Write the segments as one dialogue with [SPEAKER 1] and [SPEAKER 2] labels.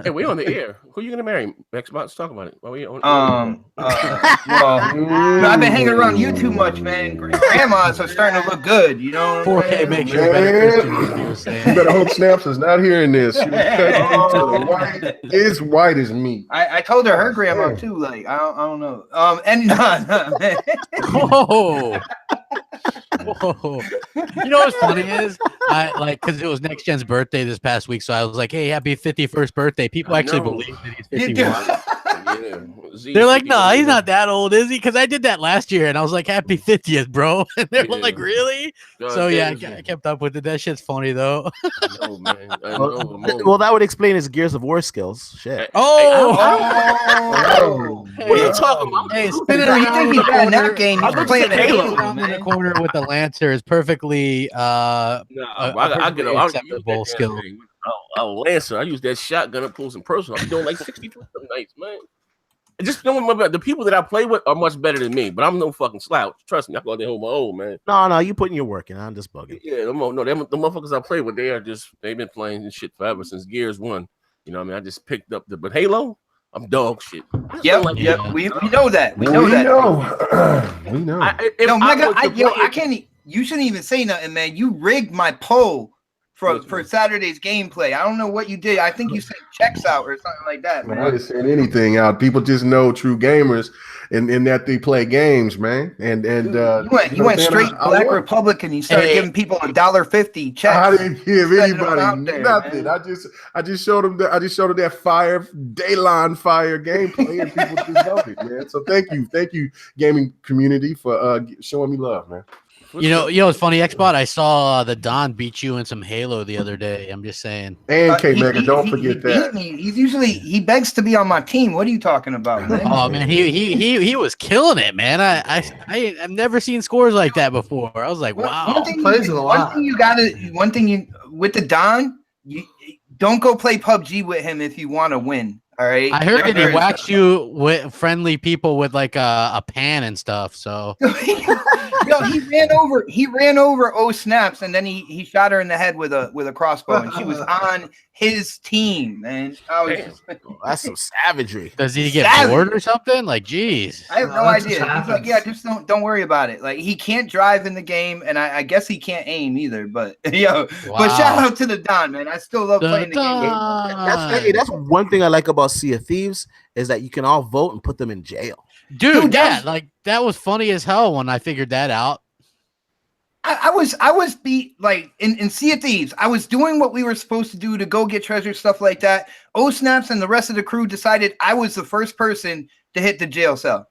[SPEAKER 1] Hey, we on the air. Who you gonna marry? Xbox, talk about it. Well, we on.
[SPEAKER 2] I've been hanging around you too much, man. Grandmas are starting to look good, you know.
[SPEAKER 3] 4K makes you a better Christian, as you were saying.
[SPEAKER 4] You better hope Snaps is not hearing this. She was cutting white. It's white as meat.
[SPEAKER 2] I told her grandma too. Like I don't know. And man.
[SPEAKER 3] Whoa. You know what's funny is because it was Next Gen's birthday this past week, so I was like, "Hey, happy 51st birthday!" People actually believe that he's 51. They're like, "No, he's not that old, is he?" Because I did that last year, and I was like, "Happy 50th, bro!" And they're like, "Really?" So yeah, I kept up with it. That shit's funny though.
[SPEAKER 1] I know, man. I know.
[SPEAKER 5] Well, that would explain his Gears of War skills. Shit.
[SPEAKER 3] Oh,
[SPEAKER 1] what are you talking about?
[SPEAKER 3] Hey, spinning
[SPEAKER 2] You think he's bad in that game? He's playing Halo
[SPEAKER 3] around in the corner with the Lancer is perfectly
[SPEAKER 1] I get
[SPEAKER 3] acceptable skill.
[SPEAKER 1] Lancer. I use that shotgun up close and personal. I'm doing like 63 some nights, man. Just knowing the people that I play with are much better than me, but I'm no fucking slouch. Trust me, I go there hold my own, man.
[SPEAKER 5] No, you putting your work in. I'm just bugging.
[SPEAKER 1] Yeah, the motherfuckers I play with, they've been playing this shit forever since Gears 1. You know what I mean? I just picked up but Halo, I'm dog shit.
[SPEAKER 2] Yep. We know that. We know.
[SPEAKER 4] We know.
[SPEAKER 2] I can't. You shouldn't even say nothing, man. You rigged my poll for Saturday's gameplay. I don't know what you did. I think you said checks out or something like that, man.
[SPEAKER 4] I didn't say anything out. People just know true gamers in that they play games, man. And
[SPEAKER 2] you went straight Black Republican. You started giving people $1.50 checks.
[SPEAKER 4] I didn't give anybody nothing. I just showed them that Dayline Fire gameplay, and people just love it, man. So thank you, gaming community, for showing me love, man.
[SPEAKER 3] You know, it's funny, Xbot. I saw the Don beat you in some Halo the other day. I'm just saying.
[SPEAKER 4] And K Mega, don't forget that.
[SPEAKER 2] He begs to be on my team. What are you talking about, man?
[SPEAKER 3] Oh man, he was killing it, man. I've never seen scores like that before. I was like, wow.
[SPEAKER 2] One thing with the Don, you don't go play PUBG with him if you want to win. All right.
[SPEAKER 3] I heard that he whacked you with friendly people with like a pan and stuff. So
[SPEAKER 2] Yo, he ran over Snaps, and then he shot her in the head with a crossbow, and she was on his team, man.
[SPEAKER 5] That's some savagery.
[SPEAKER 3] Does he get bored or something? Like, geez.
[SPEAKER 2] I have no idea. He's like, yeah, just don't worry about it. Like, he can't drive in the game, and I guess he can't aim either. But but shout out to the Don, man. I still love playing the game.
[SPEAKER 5] That's one thing I like about Sea of Thieves is that you can all vote and put them in jail.
[SPEAKER 3] Dude, yeah, like that was funny as hell when I figured that out.
[SPEAKER 2] I was beat like in Sea of Thieves. I was doing what we were supposed to do to go get treasure, stuff like that. Snaps and the rest of the crew decided I was the first person to hit the jail cell.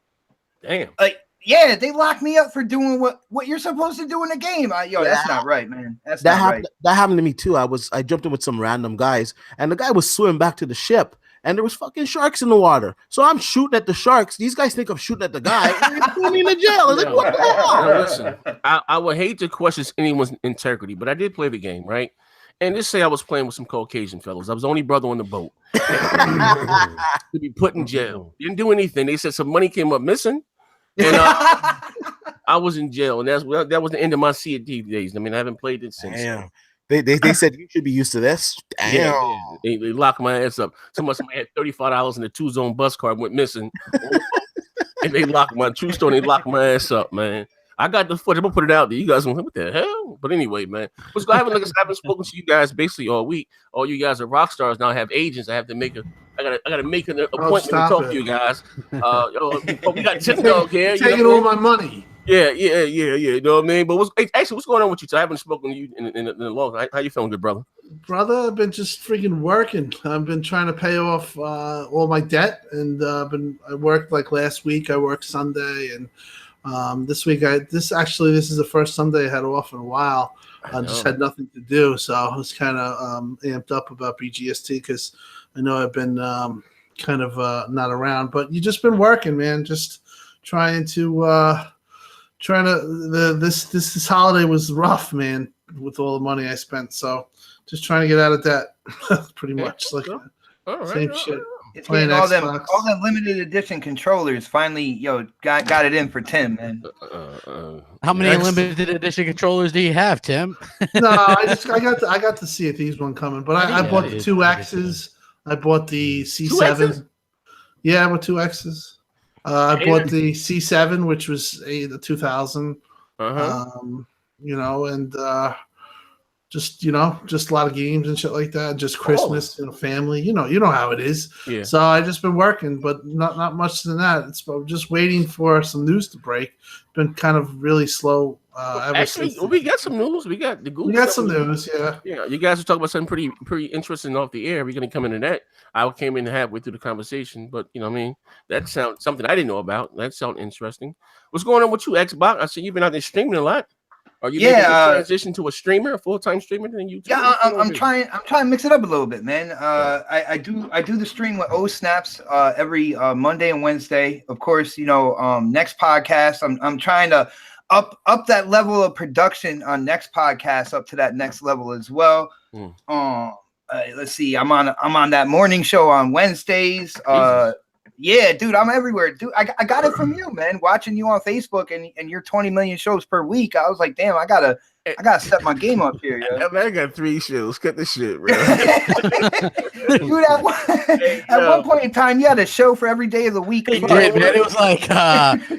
[SPEAKER 1] Damn.
[SPEAKER 2] Like, yeah, they locked me up for doing what you're supposed to do in the game. That's not right, man. Right.
[SPEAKER 5] That happened to me too. I jumped in with some random guys, and the guy was swimming back to the ship. And there was fucking sharks in the water. So I'm shooting at the sharks. These guys think I'm shooting at the guy. And they threw me in the jail. I was like, what the hell?
[SPEAKER 1] Listen, I would hate to question anyone's integrity, but I did play the game, right? And just say I was playing with some Caucasian fellas. I was the only brother on the boat. To be put in jail. Didn't do anything. They said some money came up missing. And I was in jail. And that was the end of my Sea of Thieves days. I mean, I haven't played it since.
[SPEAKER 5] Damn. They said you should be used to this. Damn.
[SPEAKER 1] Yeah, they locked my ass up. Somebody had $35 in the 2-zone bus card went missing, and they locked my true story. They locked my ass up, man. I got the footage. I'm gonna put it out there. You guys gonna what the hell? But anyway, man, I haven't spoken to you guys basically all week. All you guys are rock stars now. I have agents. I have to make I gotta make an appointment to talk to you guys. We got Tim Dog here.
[SPEAKER 6] Taking all my money.
[SPEAKER 1] Yeah. You know what I mean? But what's going on with you? So I haven't spoken to you in a long time. How you feeling, good brother?
[SPEAKER 6] Brother, I've been just freaking working. I've been trying to pay off all my debt, and I worked like last week. I worked Sunday, and this week this is the first Sunday I had off in a while. I just had nothing to do, so I was kind of amped up about BGST because I know I've been kind of not around. But you just been working, man. Just trying to. This holiday was rough, man, with all the money I spent. So just trying to get out of debt, pretty much. Same shit.
[SPEAKER 2] It's playing all them limited edition controllers. Finally, got it in for Tim, man.
[SPEAKER 3] How many limited edition controllers do you have, Tim?
[SPEAKER 6] No, I got the Sea of Thieves one coming, but I bought the 2X's. I bought the C7. Yeah, with 2 X's. I bought the C7, which was the 2000. You know, and just a lot of games and shit like that. Just Christmas, family. You know how it is.
[SPEAKER 1] Yeah.
[SPEAKER 6] So I just been working, but not much than that. It's just waiting for some news to break. Been kind of really slow.
[SPEAKER 1] Actually, we got some news. We got the Google.
[SPEAKER 6] We got some news. Yeah.
[SPEAKER 1] Yeah. You guys were talking about something pretty interesting off the air. We're gonna come into that. I came in halfway through the conversation, but you know what I mean. That sounds something I didn't know about. That sounds interesting. What's going on with you, Xbox? I see you've been out there streaming a lot. Are you making a transition to a full-time streamer than YouTube?
[SPEAKER 2] Yeah, I'm trying to mix it up a little bit, man. I do the stream with Snaps every Monday and Wednesday. Of course, next podcast. I'm trying to up that level of production on next podcast up to that next level as well. Let's see. I'm on that morning show on Wednesdays. Yeah, dude, I'm everywhere. Dude, I got it from you, man. Watching you on Facebook and your 20 million shows per week. I was like, damn, I gotta set my game up here. Yo.
[SPEAKER 4] Man, I got 3 shows. Cut this shit, bro.
[SPEAKER 2] Dude, at one point in time, you had a show for every day of the week.
[SPEAKER 3] It did, man. It was like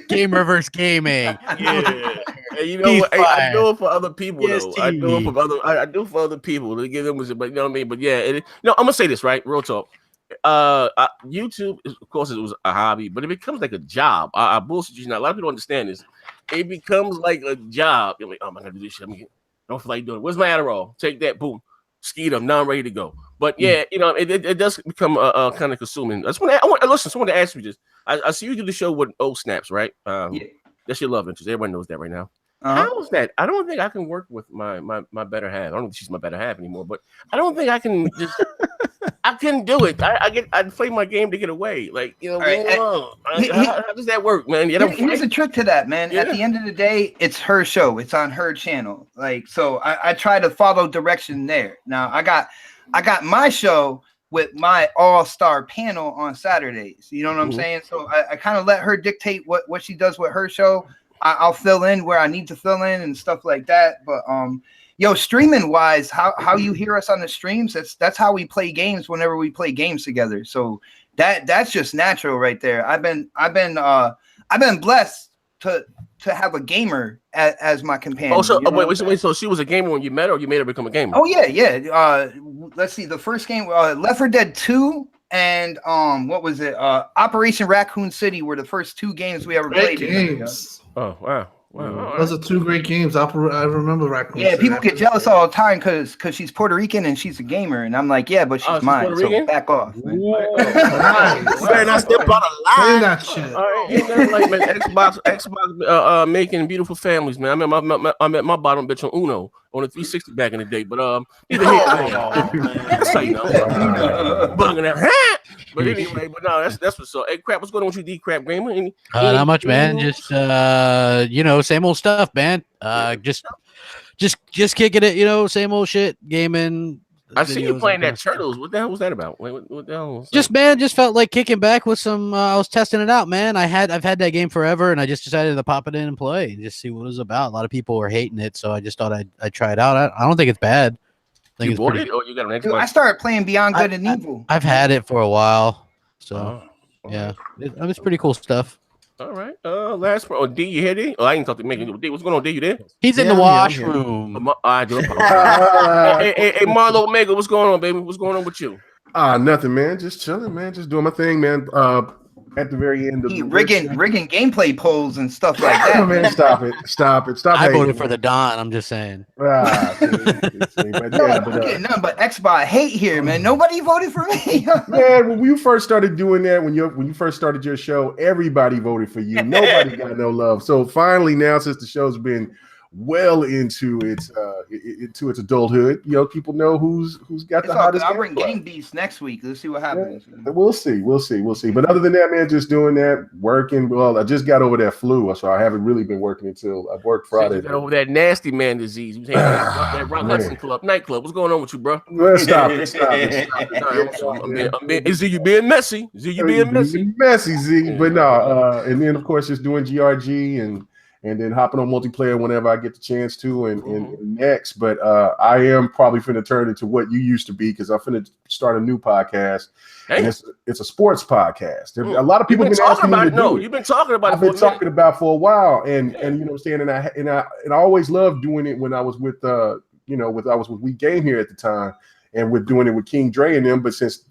[SPEAKER 3] gamer versus gaming.
[SPEAKER 1] Yeah. And you know what? I do it for other people, though. I do it for other people to give them, but you know what I mean. But yeah, I'm gonna say this right, real talk. YouTube, of course, it was a hobby, but it becomes like a job. I bullshit you now. A lot of people don't understand this. It becomes like a job. You're like, oh, I'm gonna do this shit. Don't feel like doing it. Where's my Adderall? Take that. Boom. Skeet up. Now I'm ready to go. But yeah, it does become kind of consuming. Listen. Someone to ask me this. I see you do the show with Snaps, right? Yeah. That's your love interest. Everyone knows that right now. How is that? I don't think I can work with my better half. I don't think she's my better half anymore, but I don't think I can just. I couldn't do it. I play my game to get away. Like, how does that work, man?
[SPEAKER 2] Here's a trick to that, man. Yeah. At the end of the day, it's her show. It's on her channel. Like, so I try to follow direction there. Now I got my show with my all-star panel on Saturdays. You know what I'm saying? So I kind of let her dictate what she does with her show. I'll fill in where I need to fill in and stuff like that. But streaming wise, how you hear us on the streams, that's how we play games whenever we play games together. So that's just natural right there. I've been blessed to have a gamer as my companion.
[SPEAKER 1] Oh, so wait, so she was a gamer when you met her, or you made her become a gamer?
[SPEAKER 2] Oh yeah. Let's see, the first game, Left 4 Dead 2 and what was it? Operation Raccoon City were the first 2 games we ever played.
[SPEAKER 6] Games.
[SPEAKER 1] Oh wow.
[SPEAKER 6] Those are 2 great games. I remember Raccoon.
[SPEAKER 2] Yeah, people get jealous all the time because she's Puerto Rican and she's a gamer, and I'm like, yeah, but she's mine. So back off.
[SPEAKER 5] Better not step on a line.
[SPEAKER 6] That shit.
[SPEAKER 1] Ain't nothing like, man, Xbox making beautiful families, man. I met my bottom bitch on Uno on a 360 back in the day, but But anyway, that's what's up. Hey, Crap, what's going on with you, D Crap Gamer?
[SPEAKER 3] Not much, man. Just same old stuff, man. Just kicking it, same old shit, gaming.
[SPEAKER 1] I see you playing that Turtles. What the hell was that about? What the hell?
[SPEAKER 3] Just felt like kicking back with some. I was testing it out, man. I've had that game forever, and I just decided to pop it in and play and just see what it was about. A lot of people were hating it, so I just thought I'd try it out. I don't think it's bad. I think
[SPEAKER 1] you bought it, or you got an Xbox?
[SPEAKER 2] Dude, I started playing Beyond Good and Evil.
[SPEAKER 3] I've had it for a while, so yeah, it's pretty cool stuff.
[SPEAKER 1] All right. Last part. Oh, D, you here, D? Oh, I ain't talking to Megan. D, what's going on, D? You there?
[SPEAKER 3] He's in the washroom.
[SPEAKER 1] Hey, Marlo Omega, what's going on, baby? What's going on with you?
[SPEAKER 4] Nothing, man. Just chilling, man. Just doing my thing, man. At the very end of the
[SPEAKER 2] rigging gameplay polls and stuff like that.
[SPEAKER 4] Oh, man, stop it.
[SPEAKER 3] I voted for the Don. I'm just saying.
[SPEAKER 2] Nothing but Xbox hate here, man. Nobody voted for me.
[SPEAKER 4] Man, when you first started doing that, when you first started your show, everybody voted for you. Nobody got no love. So finally, now since the show's been well into its adulthood, people know who's got the hottest.
[SPEAKER 2] I'll bring Game Beast next week. Let's see what happens.
[SPEAKER 4] Yeah, we'll see. But other than that, man, just doing that, working. Well, I just got over that flu, so I haven't really been working until I worked Friday.
[SPEAKER 1] Got over that nasty man disease. You that Rock Hudson nightclub. What's going on with you, bro?
[SPEAKER 4] Stop it.
[SPEAKER 1] Z, you being messy? Z, you being messy?
[SPEAKER 4] Messy, Z. But no, and then of course just doing GRG and and then hopping on multiplayer whenever I get the chance to, and next. But I am probably finna turn into what you used to be, because I'm finna start a new podcast. Hey. And it's a sports podcast. A lot of people have been asking me to do it.
[SPEAKER 1] You've been talking about it.
[SPEAKER 4] I've been talking about for a while, and you know what I'm saying. And I always loved doing it when I was with I was with We Game here at the time, and with doing it with King Dre and them. But since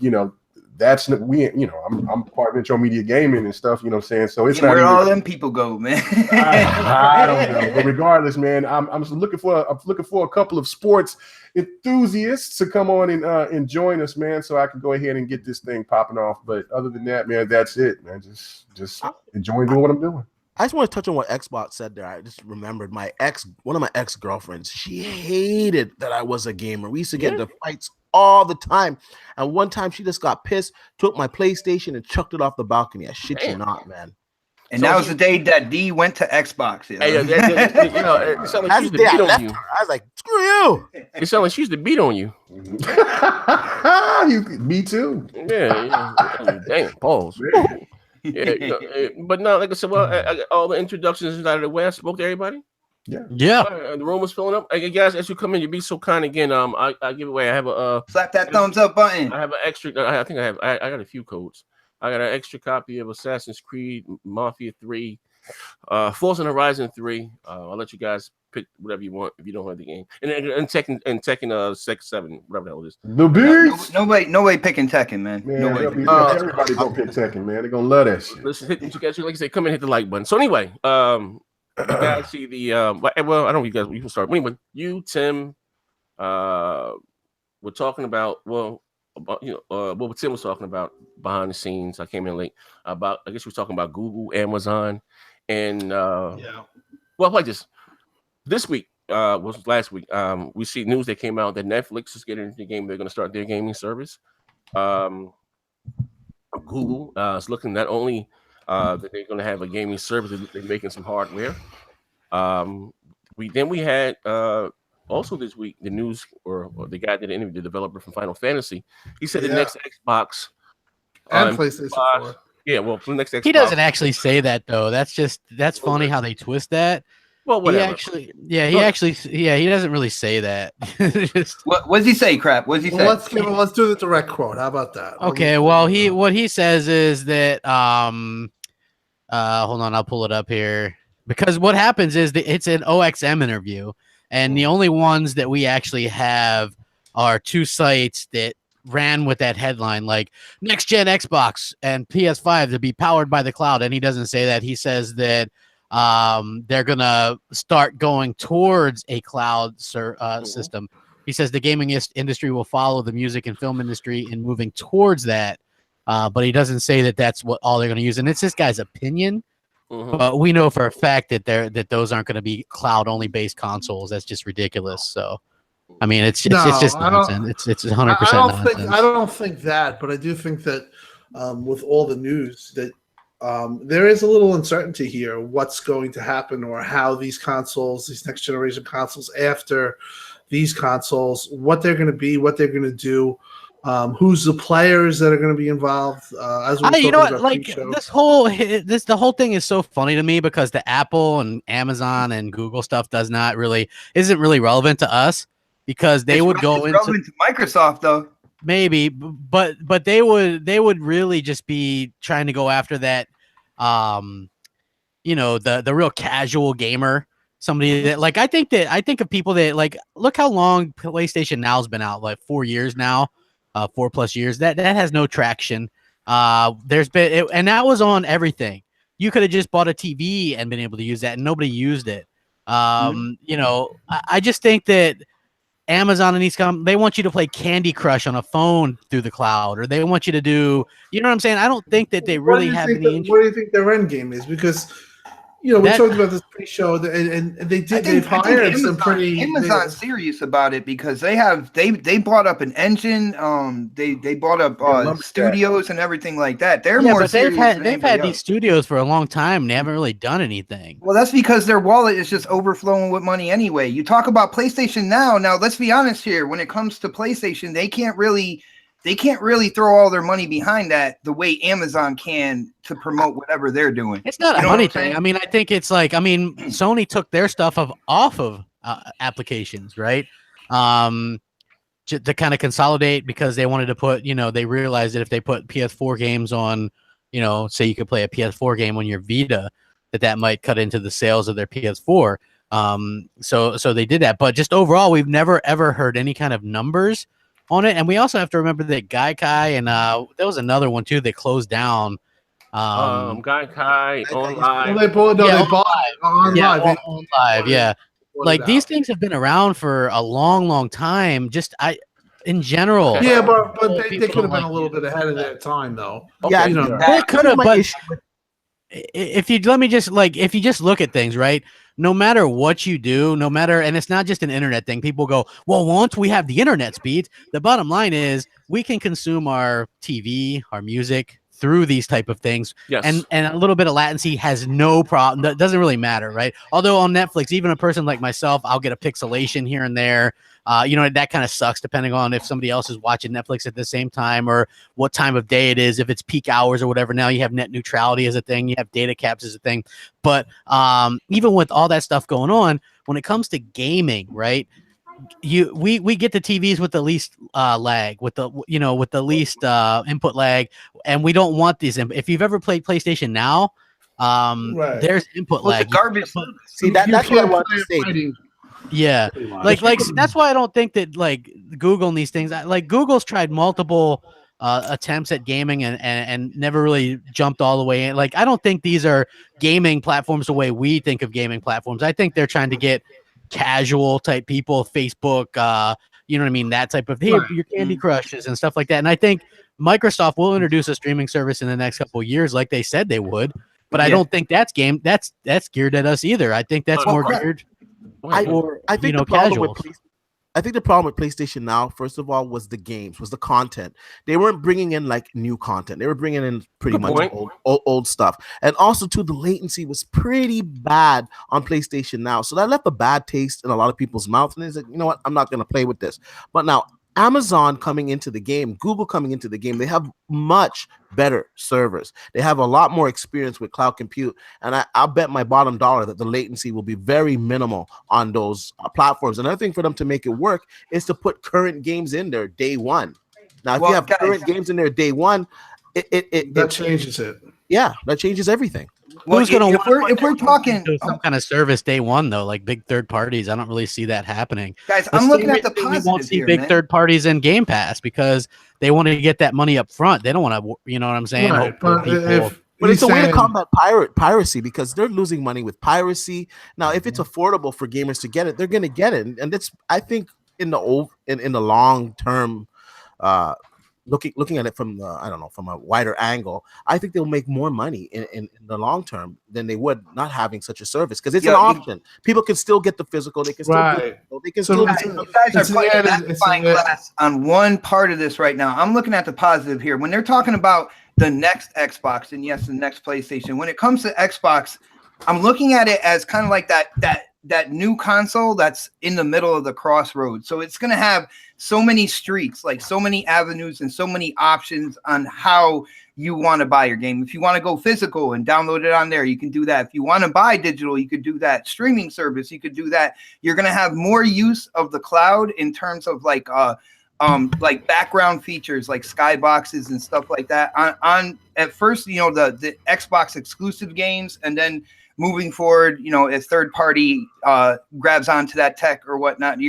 [SPEAKER 4] that's I'm part of Intro Media Gaming and stuff, you know what I'm saying? So it's not
[SPEAKER 2] where all them people go, man.
[SPEAKER 4] I don't know. But regardless, man, I'm looking for a couple of sports enthusiasts to come on and join us, man, so I can go ahead and get this thing popping off. But other than that, man, that's it, man. Just enjoying doing what I'm doing.
[SPEAKER 5] I just want to touch on what Xbox said there. I just remembered one of my ex-girlfriends. She hated that I was a gamer. We used to get into fights all the time. And one time she just got pissed, took my PlayStation and chucked it off the balcony. I shit you not, man.
[SPEAKER 2] And so that was the day that D went to Xbox.
[SPEAKER 1] Hey, it sounded like she used to beat on you.
[SPEAKER 5] I was like, screw you.
[SPEAKER 1] It sounded like she used to beat on you.
[SPEAKER 4] Me too.
[SPEAKER 1] Yeah. Damn, pause. Yeah, but no, like I said, all the introductions out of the way. I spoke to everybody.
[SPEAKER 5] Yeah.
[SPEAKER 1] The room was filling up. Hey, guys, as you come in, you be so kind again. I give away. I have a
[SPEAKER 2] slap that thumbs up button.
[SPEAKER 1] I have an extra. I think I got a few codes. I got an extra copy of Assassin's Creed Mafia 3, Forza Horizon 3. I'll let you guys pick whatever you want if you don't have the game. And Tekken 6, 7, whatever the hell it is.
[SPEAKER 4] The beast.
[SPEAKER 2] Nobody picking Tekken, man.
[SPEAKER 4] Everybody gonna pick Tekken, man. They're gonna love that shit.
[SPEAKER 1] Listen, you guys, like I say, come and hit the like button. So anyway, you guys see the well, I don't know, you guys, you can start. Anyway, you, Tim, we're talking about what Tim was talking about behind the scenes. I came in late about, I guess we were talking about Google, Amazon, and well, like this week was last week. We see news that came out that Netflix is getting into the game. They're going to start their gaming service. Google is looking not only that they're going to have a gaming service, they're making some hardware. We had also this week the news, or the guy that interviewed the developer from Final Fantasy. He said the next Xbox
[SPEAKER 6] and PlayStation 4.
[SPEAKER 1] Yeah, well, for the next Xbox.
[SPEAKER 3] He doesn't actually say that though. That's funny how they twist that.
[SPEAKER 1] Well, whatever.
[SPEAKER 3] He doesn't really say that.
[SPEAKER 2] What does he say, crap? What does he say?
[SPEAKER 6] Let's do the direct quote. How about that?
[SPEAKER 3] Okay, well, what he says is that hold on, I'll pull it up here, because what happens is that it's an OXM interview, and the only ones that we actually have are two sites that ran with that headline, like next gen Xbox and PS5 to be powered by the cloud, and he doesn't say that. He says that they're gonna start going towards a cloud system. He says the gaming industry will follow the music and film industry in moving towards that, but he doesn't say that that's what all they're going to use. And it's this guy's opinion, but we know for a fact that those aren't going to be cloud only based consoles. That's just ridiculous. So, I mean, it's just nonsense. It's 100% nonsense.
[SPEAKER 6] I don't think that, but I do think that with all the news that. There is a little uncertainty here what's going to happen, or how these consoles, these next generation consoles after these consoles, what they're going to be, what they're going to do, who's the players that are going to be involved. As we
[SPEAKER 3] you know what, like the whole thing is so funny to me, because the Apple and Amazon and Google stuff isn't really relevant to us, because they would go into
[SPEAKER 2] relevant to Microsoft though.
[SPEAKER 3] Maybe, but they would really just be trying to go after that, the real casual gamer, somebody that, like, I think of people that, like, look how long PlayStation Now's been out, like 4 years now, 4+ years. That has no traction. There's been, and that was on everything. You could have just bought a TV and been able to use that, and nobody used it. I just think that Amazon and these they want you to play Candy Crush on a phone through the cloud, or they want you to do, you know what I'm saying? I don't think that they really have any interest.
[SPEAKER 6] What do you think their end game is? Because we talked about this pre-show, and they've hired some pretty.
[SPEAKER 2] Amazon's serious about it, because they brought up an engine. They brought up studios and everything like that. They're more serious.
[SPEAKER 3] They've had these studios for a long time, and they haven't really done anything.
[SPEAKER 2] Well, that's because their wallet is just overflowing with money anyway. You talk about PlayStation Now. Now, let's be honest here. When it comes to PlayStation, they can't really they can't really throw all their money behind that the way Amazon can to promote whatever they're doing.
[SPEAKER 3] It's not a money thing. I mean, I think it's like, I mean, Sony took their stuff off of applications, right? To kind of consolidate, because they wanted to put, they realized that if they put PS4 games on, say you could play a PS4 game on your Vita, that might cut into the sales of their PS4. So they did that. But just overall, we've never ever heard any kind of numbers on it. And we also have to remember that Gaikai and there was another one too that closed down.
[SPEAKER 1] Gaikai on live.
[SPEAKER 6] They bought on live.
[SPEAKER 3] On live, yeah. Like these things have been around for a long time. Just in general.
[SPEAKER 6] Yeah, but they could have been a little bit ahead of their time, though.
[SPEAKER 5] Yeah,
[SPEAKER 3] they could have. But if you just look at things, right? No matter what you do, and it's not just an internet thing. People go, well, once we have the internet speeds, the bottom line is we can consume our TV, our music through these type of things.
[SPEAKER 1] Yes.
[SPEAKER 3] And a little bit of latency has no problem. That doesn't really matter, right? Although on Netflix, even a person like myself, I'll get a pixelation here and there. That kind of sucks depending on if somebody else is watching Netflix at the same time or what time of day it is, if it's peak hours or whatever. Now you have net neutrality as a thing, you have data caps as a thing. But even with all that stuff going on, when it comes to gaming, right? We get the TVs with the least lag, with the least input lag, and we don't want these. If you've ever played PlayStation Now, there's input lag.
[SPEAKER 2] Garbage.
[SPEAKER 5] See, that's what I want to say.
[SPEAKER 3] Yeah, like that's why I don't think that like Google and these things. Like Google's tried multiple attempts at gaming and never really jumped all the way in. Like I don't think these are gaming platforms the way we think of gaming platforms. I think they're trying to get casual type people, Facebook, you know what I mean, that type of your Candy Crushes and stuff like that. And I think Microsoft will introduce a streaming service in the next couple of years, like they said they would. But I don't think that's geared at us either. I think that's more geared.
[SPEAKER 5] I think the problem with PlayStation Now, first of all, was the content. They weren't bringing in like new content. They were bringing in pretty much old stuff. And also, too, the latency was pretty bad on PlayStation Now. So that left a bad taste in a lot of people's mouths. And they said, you know what, I'm not going to play with this. But now, Amazon coming into the game, Google coming into the game, they have much better servers. They have a lot more experience with cloud compute, and I'll bet my bottom dollar that the latency will be very minimal on those platforms. Another thing for them to make it work is to put current games in there day one. Now, if you have current games in there day one, it
[SPEAKER 6] changes it.
[SPEAKER 5] Yeah, that changes everything.
[SPEAKER 3] Well, who's going to
[SPEAKER 2] if we're talking
[SPEAKER 3] some kind of service day one though, like big third parties? I don't really see that happening,
[SPEAKER 2] guys. I'm looking at the positive.
[SPEAKER 3] We won't see big third parties in Game Pass because they want to get that money up front. They don't want to, you know what I'm saying?
[SPEAKER 6] Right,
[SPEAKER 5] but it's a way to combat piracy because they're losing money with piracy. Now, if it's affordable for gamers to get it, they're going to get it, and that's, I think, in the long term. Looking at it from a wider angle, I think they'll make more money in the long term than they would not having such a service because it's an option. People can still get the physical. They can still.
[SPEAKER 2] You guys are playing magnifying glass on one part of this right now. I'm looking at the positive here. When they're talking about the next Xbox and yes, the next PlayStation. When it comes to Xbox, I'm looking at it as kind of like that new console that's in the middle of the crossroads. So it's going to have so many streets, like so many avenues and so many options on how you want to buy your game. If you want to go physical and download it on there, you can do that. If you want to buy digital, you could do that. Streaming service, you could do that. You're going to have more use of the cloud in terms of like background features like skyboxes and stuff like that. On at first, the Xbox exclusive games, and then moving forward, if third party grabs onto that tech or whatnot,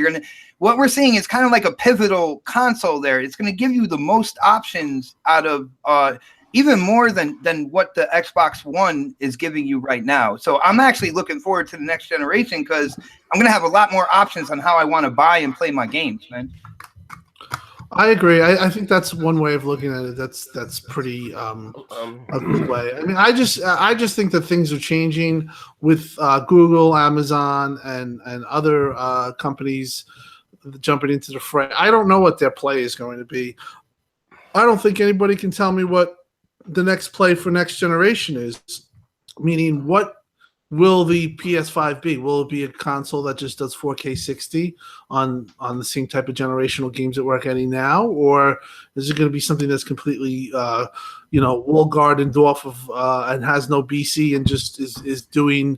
[SPEAKER 2] what we're seeing is kind of like a pivotal console there. It's going to give you the most options out of even more than what the Xbox One is giving you right now. So I'm actually looking forward to the next generation because I'm going to have a lot more options on how I want to buy and play my games, man.
[SPEAKER 6] I agree. I think that's one way of looking at it. That's pretty a good way. I mean, I just think that things are changing with Google, Amazon, and other companies jumping into the fray. I don't know what their play is going to be. I don't think anybody can tell me what the next play for next generation is. Meaning, what will the PS5 be? Will it be a console that just does 4K 60 on the same type of generational games that we're getting now, or is it going to be something that's completely, wall gardened off of and has no BC and just is doing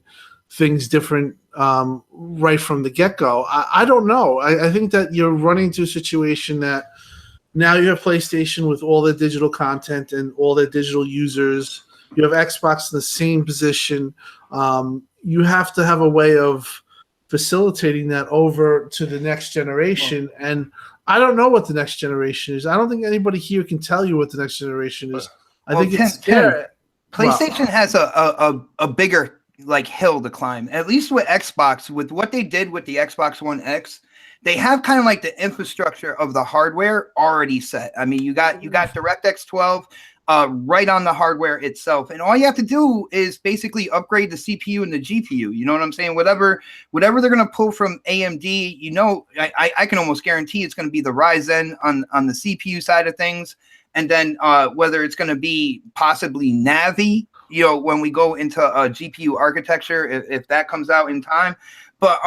[SPEAKER 6] things different right from the get-go? I don't know. I think that you're running into a situation that now you have PlayStation with all their digital content and all their digital users. You have Xbox in the same position. You have to have a way of facilitating that over to the next generation. And I don't know what the next generation is. I don't think anybody here can tell you what the next generation is. I think it's
[SPEAKER 2] Tim, PlayStation has a bigger hill to climb. At least with Xbox, with what they did with the Xbox One X, they have kind of like the infrastructure of the hardware already set. I mean, you got DirectX 12 right on the hardware itself, and all you have to do is basically upgrade the CPU and the GPU. You know what I'm saying? Whatever they're going to pull from AMD, I can almost guarantee it's going to be the Ryzen on the CPU side of things, and then whether it's going to be possibly Navi, when we go into a GPU architecture, if that comes out in time, but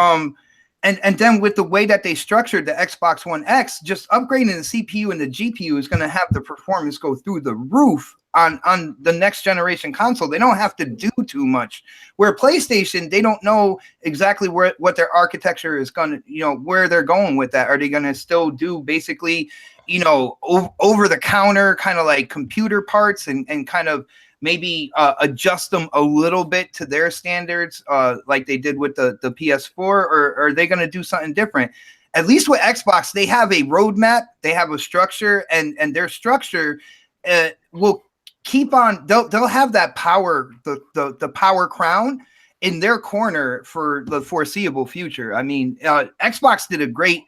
[SPEAKER 2] And then with the way that they structured the Xbox One X, just upgrading the CPU and the GPU is going to have the performance go through the roof on the next generation console. They don't have to do too much. Where PlayStation, they don't know exactly what their architecture is going to, where they're going with that. Are they going to still do basically, over the counter kind of like computer parts and kind of maybe adjust them a little bit to their standards, like they did with the PS4, or are they going to do something different? At least with Xbox, they have a roadmap, they have a structure, and their structure will keep on. They'll have that power, the power crown in their corner for the foreseeable future. I mean, Xbox did a great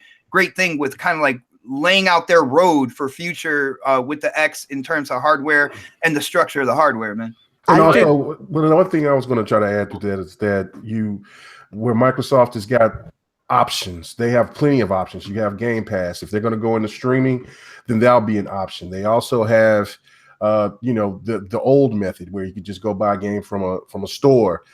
[SPEAKER 2] thing with kind of like laying out their road for future with the X in terms of hardware and the structure of the hardware, man.
[SPEAKER 4] And also, another thing I was going to try to add to that is that where Microsoft has got options, they have plenty of options. You have Game Pass. If they're going to go into streaming, then that'll be an option. They also have, the old method where you could just go buy a game from a store.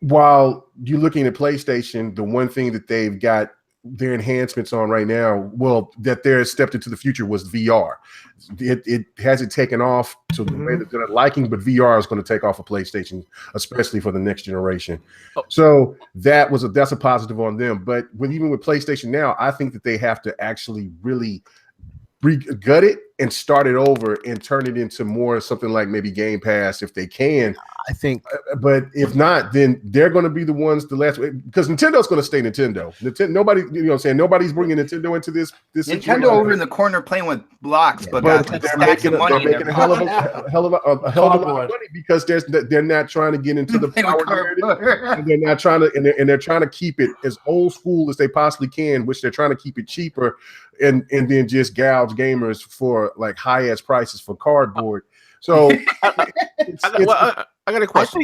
[SPEAKER 4] While you're looking at PlayStation, the one thing that they've got their enhancements on right now, that they're stepped into the future, was VR. It hasn't taken off to the way that they're liking, but VR is going to take off a PlayStation, especially for the next generation. So that's a positive on them. But even with PlayStation now, I think that they have to actually really gut it and start it over and turn it into more something like maybe Game Pass if they can.
[SPEAKER 5] I think,
[SPEAKER 4] but if not, then they're going to be the ones because Nintendo's going to stay Nintendo. Nobody, nobody's bringing Nintendo into this.
[SPEAKER 2] Nintendo situation. Over in the corner playing with blocks, but
[SPEAKER 4] they're making a hell of a lot of money because they're not trying to get into the power narrative, and they're not trying to, and they're trying to keep it as old school as they possibly can, which they're trying to keep it cheaper, and then just gouge gamers for like high ass prices for cardboard. So
[SPEAKER 1] I got a question.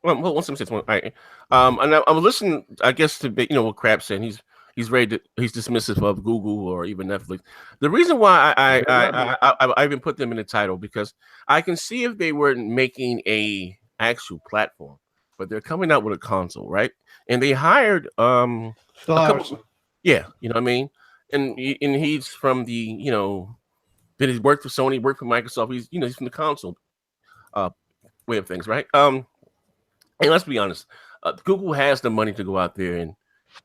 [SPEAKER 1] One second. All right. And I was listening, I guess, to what Crap said. He's dismissive of Google or even Netflix. The reason why I even put them in the title, because I can see if they weren't making a actual platform, but they're coming out with a console, right? And they hired a couple, yeah, you know what I mean. And he's from the then he's worked for Sony, worked for Microsoft. He's from the console way of things, right? And let's be honest, Google has the money to go out there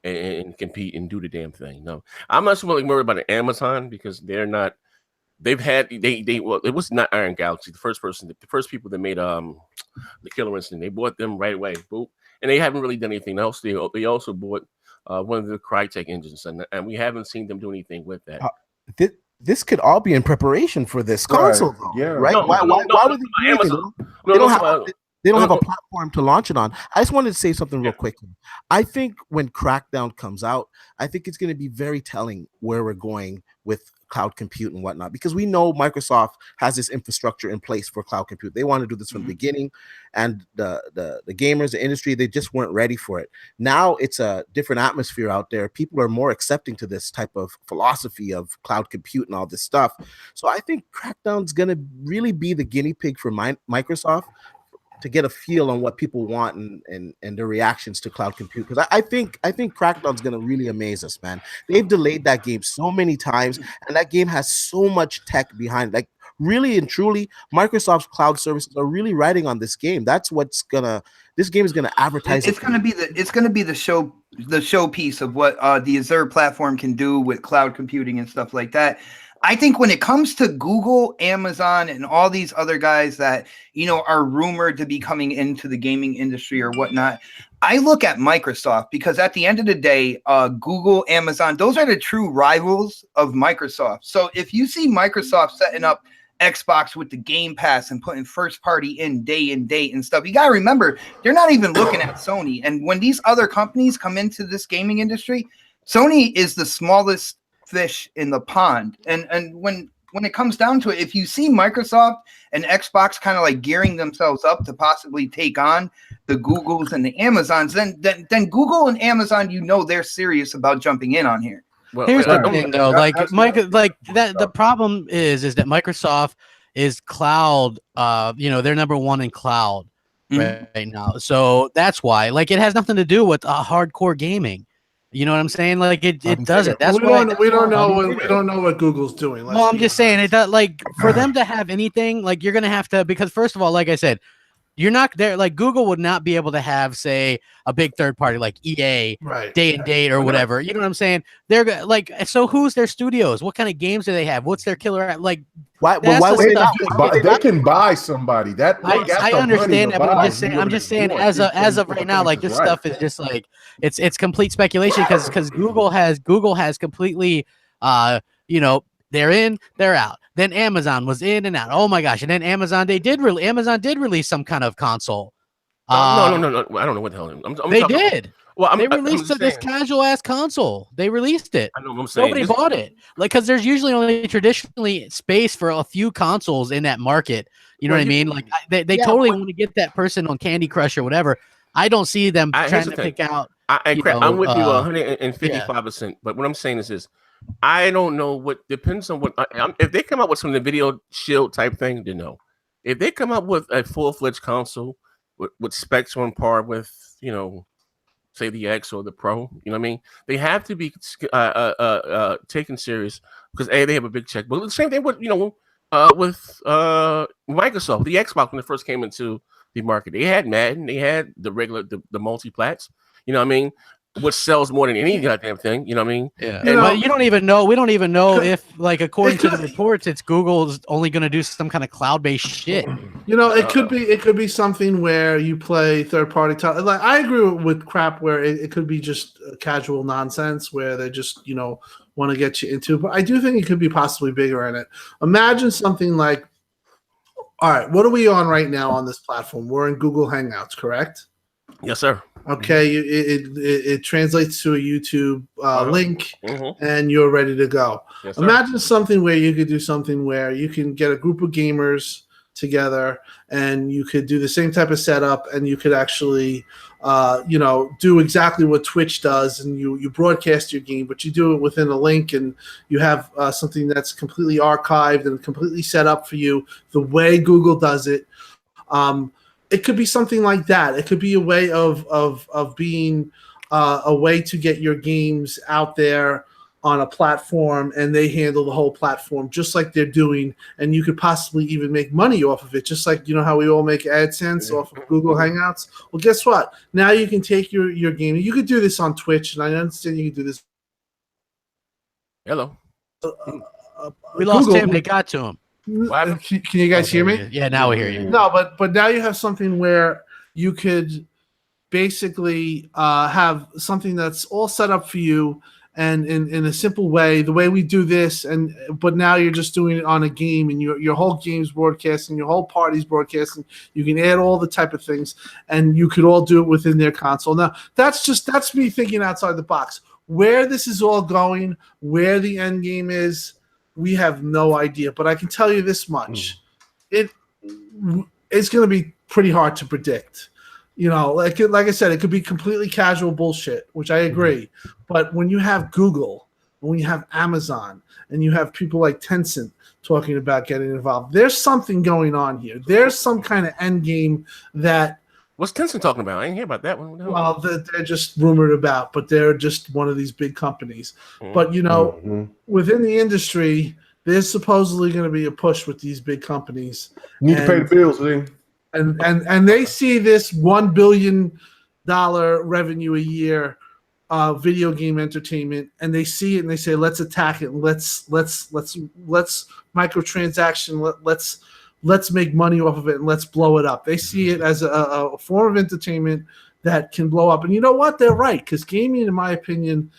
[SPEAKER 1] and compete and do the damn thing. No, I'm not so worried about Amazon because they're not. They've had it was not Iron Galaxy, the first people that made the Killer Instinct. They bought them right away, boop, and they haven't really done anything else. They also bought one of the Crytek engines, and we haven't seen them do anything with that.
[SPEAKER 5] This could all be in preparation for this console, though, yeah. Right? Why would they do Amazon? They don't have a platform to launch it on. I just wanted to say something real quick. I think when Crackdown comes out, I think it's going to be very telling where we're going with cloud compute and whatnot, because we know Microsoft has this infrastructure in place for cloud compute. They want to do this from the beginning, and the gamers, the industry, they just weren't ready for it. Now it's a different atmosphere out there. People are more accepting to this type of philosophy of cloud compute and all this stuff. So I think Crackdown's going to really be the guinea pig for Microsoft to get a feel on what people want and their reactions to cloud compute. Because I think Crackdown's gonna really amaze us, man. They've delayed that game so many times, and that game has so much tech behind it. Like really and truly, Microsoft's cloud services are really riding on this game. That's what's gonna. This game is gonna advertise.
[SPEAKER 2] It's gonna be the showpiece of what the Azure platform can do with cloud computing and stuff like that. I think when it comes to Google, Amazon, and all these other guys that, are rumored to be coming into the gaming industry or whatnot, I look at Microsoft because at the end of the day, Google, Amazon, those are the true rivals of Microsoft. So if you see Microsoft setting up Xbox with the Game Pass and putting first party in day and date and stuff, you got to remember, they're not even looking at Sony. And when these other companies come into this gaming industry, Sony is the smallest fish in the pond. And when it comes down to it, if you see Microsoft and Xbox kind of like gearing themselves up to possibly take on the Googles and the Amazons, then Google and Amazon, they're serious about jumping in on here.
[SPEAKER 3] Well, here's the thing though, the problem is that Microsoft is cloud, they're number one in cloud right now. So that's why, like, it has nothing to do with hardcore gaming. You know what I'm saying? Like it doesn't. That's
[SPEAKER 6] we don't know what Google's doing.
[SPEAKER 3] Well, I'm just saying it. Like for them to have anything, like you're gonna have to, because first of all, like I said, you're not there. Like Google would not be able to have, say, a big third party like EA, day and date or whatever. You know what I'm saying? They're like, so who's their studios? What kind of games do they have? What's their killer? Like,
[SPEAKER 4] why would they can buy somebody? That
[SPEAKER 3] I understand that, but I'm just saying as of right now, like this stuff is just like it's complete speculation because Google has completely they're in, they're out. Then Amazon was in and out. Oh my gosh! And then Amazon did release some kind of console.
[SPEAKER 1] No. I don't know what the hell.
[SPEAKER 3] They did. Well, they released this casual ass console. They released it.
[SPEAKER 1] I know what I'm saying.
[SPEAKER 3] Nobody bought it, like, because there's usually only traditionally space for a few consoles in that market. You know what I mean? Like they totally want to get that person on Candy Crush or whatever. I don't see them trying to pick out.
[SPEAKER 1] I'm with you 155%. But what I'm saying is this. I don't know what depends on what if they come out with some of the video shield type thing, then no. If they come out with a full-fledged console with specs on par with, say the X or the Pro, you know what I mean? They have to be taken serious because they have a big check. But the same thing with Microsoft, the Xbox when it first came into the market, they had Madden, they had the regular the multi-plats, you know what I mean? Which sells more than any goddamn thing, you know what I mean?
[SPEAKER 3] Yeah. But you don't even know. We don't even know if, like, according to the reports, it's Google's only going to do some kind of cloud-based shit.
[SPEAKER 6] It could be something where you play third-party titles. Like, I agree with crap where it could be just casual nonsense where they just want to get you into. But I do think it could be possibly bigger in it. Imagine something like, all right, what are we on right now on this platform? We're in Google Hangouts, correct?
[SPEAKER 1] Yes, sir.
[SPEAKER 6] Okay, it translates to a YouTube link, and you're ready to go. Yes, imagine something where you could do something where you can get a group of gamers together, and you could do the same type of setup, and you could actually, do exactly what Twitch does, and you broadcast your game, but you do it within a link, and you have something that's completely archived and completely set up for you the way Google does it. It could be something like that. It could be a way of being a way to get your games out there on a platform, and they handle the whole platform just like they're doing, and you could possibly even make money off of it, just like how we all make AdSense off of Google Hangouts. Well, guess what? Now you can take your game. You could do this on Twitch, and I understand you can do this.
[SPEAKER 1] Hello.
[SPEAKER 3] We lost him. They got to him.
[SPEAKER 6] Can you guys hear me?
[SPEAKER 3] Yeah, now we hear you.
[SPEAKER 6] No, but now you have something where you could basically have something that's all set up for you, and in a simple way, the way we do this, but now you're just doing it on a game, and your whole game's broadcasting, your whole party's broadcasting. You can add all the type of things, and you could all do it within their console. Now that's me thinking outside the box. Where this is all going, where the end game is, we have no idea, but I can tell you this much: it's going to be pretty hard to predict. Like I said, it could be completely casual bullshit, which I agree. But when you have Google, when you have Amazon, and you have people like Tencent talking about getting involved. There's something going on here. There's some kind of end game that.
[SPEAKER 1] What's Tencent talking about? I didn't hear about that one. No.
[SPEAKER 6] Well, they're just rumored about, but they're just one of these big companies. But, within the industry, there's supposedly going to be a push with these big companies.
[SPEAKER 4] You need to pay the bills, man.
[SPEAKER 6] And they see this $1 billion revenue a year video game entertainment, and they see it and they say, let's attack it. Let's microtransaction. Let's make money off of it and let's blow it up. They see it as a form of entertainment that can blow up. And you know what? They're right, because gaming, in my opinion,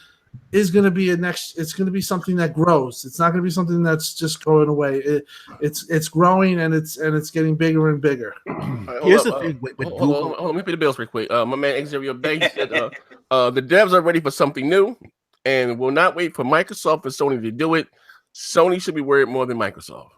[SPEAKER 6] is going to be it's going to be something that grows. It's not going to be something that's just going away. It's growing and it's getting bigger and bigger.
[SPEAKER 5] Here's the thing with
[SPEAKER 1] Google. Let me pay the bills real quick. My man Xavier Bay said the devs are ready for something new and will not wait for Microsoft and Sony to do it. Sony should be worried more than Microsoft.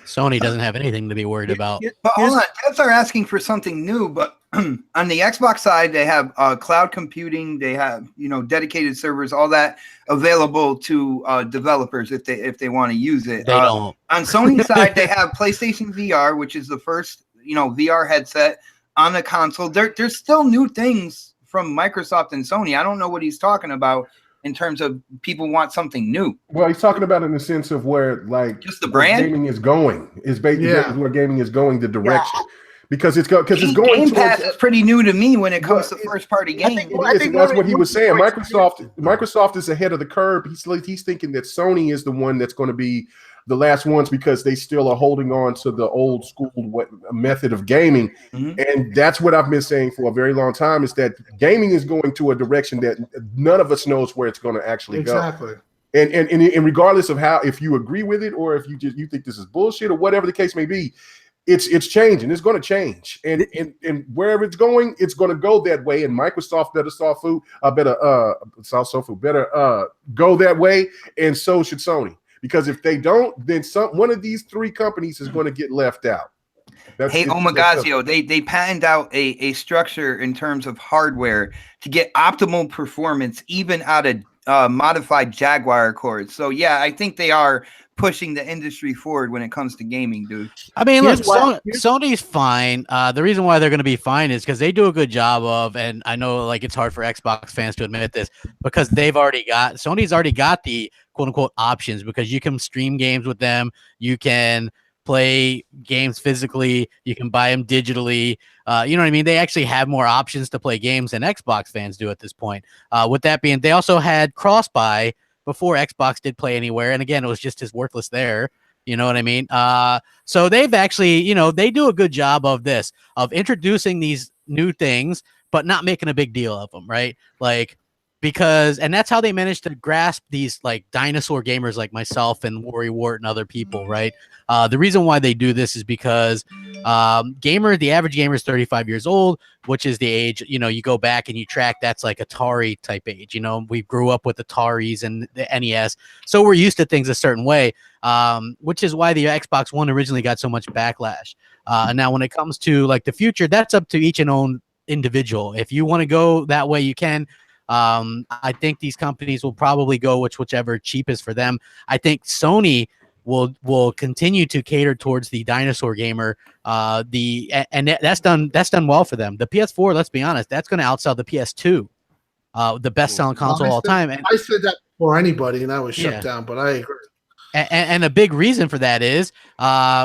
[SPEAKER 3] Sony doesn't have anything to be worried about.
[SPEAKER 2] But hold on, devs are asking for something new, but on the Xbox side, they have cloud computing, they have dedicated servers, all that available to developers if they want to use it.
[SPEAKER 3] They don't.
[SPEAKER 2] On Sony's side, they have PlayStation VR, which is the first VR headset on the console. There's still new things from Microsoft and Sony. I don't know what he's talking about in terms of people want something new.
[SPEAKER 4] Well, he's talking about in the sense of where, like,
[SPEAKER 2] just the brand
[SPEAKER 4] gaming is going. Is basically where gaming is going, the direction.
[SPEAKER 2] Yeah.
[SPEAKER 4] Because it's going
[SPEAKER 2] Game Pass is pretty new to me when it comes to first party games.
[SPEAKER 4] I think that's what he was saying. Microsoft is ahead of the curve. He's thinking that Sony is the one that's going to be the last ones because they still are holding on to the old school method of gaming. Mm-hmm. And that's what I've been saying for a very long time, is that gaming is going to a direction that none of us knows where it's going to actually go. And regardless of how, if you agree with it or if you think this is bullshit or whatever the case may be, it's changing. It's going to change, and wherever it's going to go that way. And Microsoft better go that way, and so should Sony. Because if they don't, then one of these three companies is going to get left out.
[SPEAKER 2] Omagazio, they patented out a structure in terms of hardware to get optimal performance, even out of modified Jaguar cords. So yeah, I think they are pushing the industry forward when it comes to gaming, dude.
[SPEAKER 3] I mean, look, Sony's fine. The reason why they're going to be fine is because they do a good job of, and I know like it's hard for Xbox fans to admit this, because Sony's already got the quote unquote options, because you can stream games with them, you can play games physically, you can buy them digitally. You know what I mean? They actually have more options to play games than Xbox fans do at this point. With that being, they also had cross-buy before Xbox did Play Anywhere, and again, it was just as worthless there. You know what I mean? So they've actually, they do a good job of introducing these new things, but not making a big deal of them, right? Like, and that's how they managed to grasp these like dinosaur gamers like myself and Worry Wart and other people, right? The reason why they do this is because the average gamer is 35 years old, which is the age, you go back and you track, that's like Atari type age. We grew up with Ataris and the NES, so we're used to things a certain way, which is why the Xbox One originally got so much backlash. Now, when it comes to like the future, that's up to each and own individual. If you want to go that way, you can. I think these companies will probably go whichever cheapest for them. I think Sony will continue to cater towards the dinosaur gamer. And that's done well for them. The PS4, let's be honest, that's going to outsell the PS2, the best selling console of all time. And
[SPEAKER 6] I said that before anybody, and I was shut down. But I agree.
[SPEAKER 3] And a big reason for that is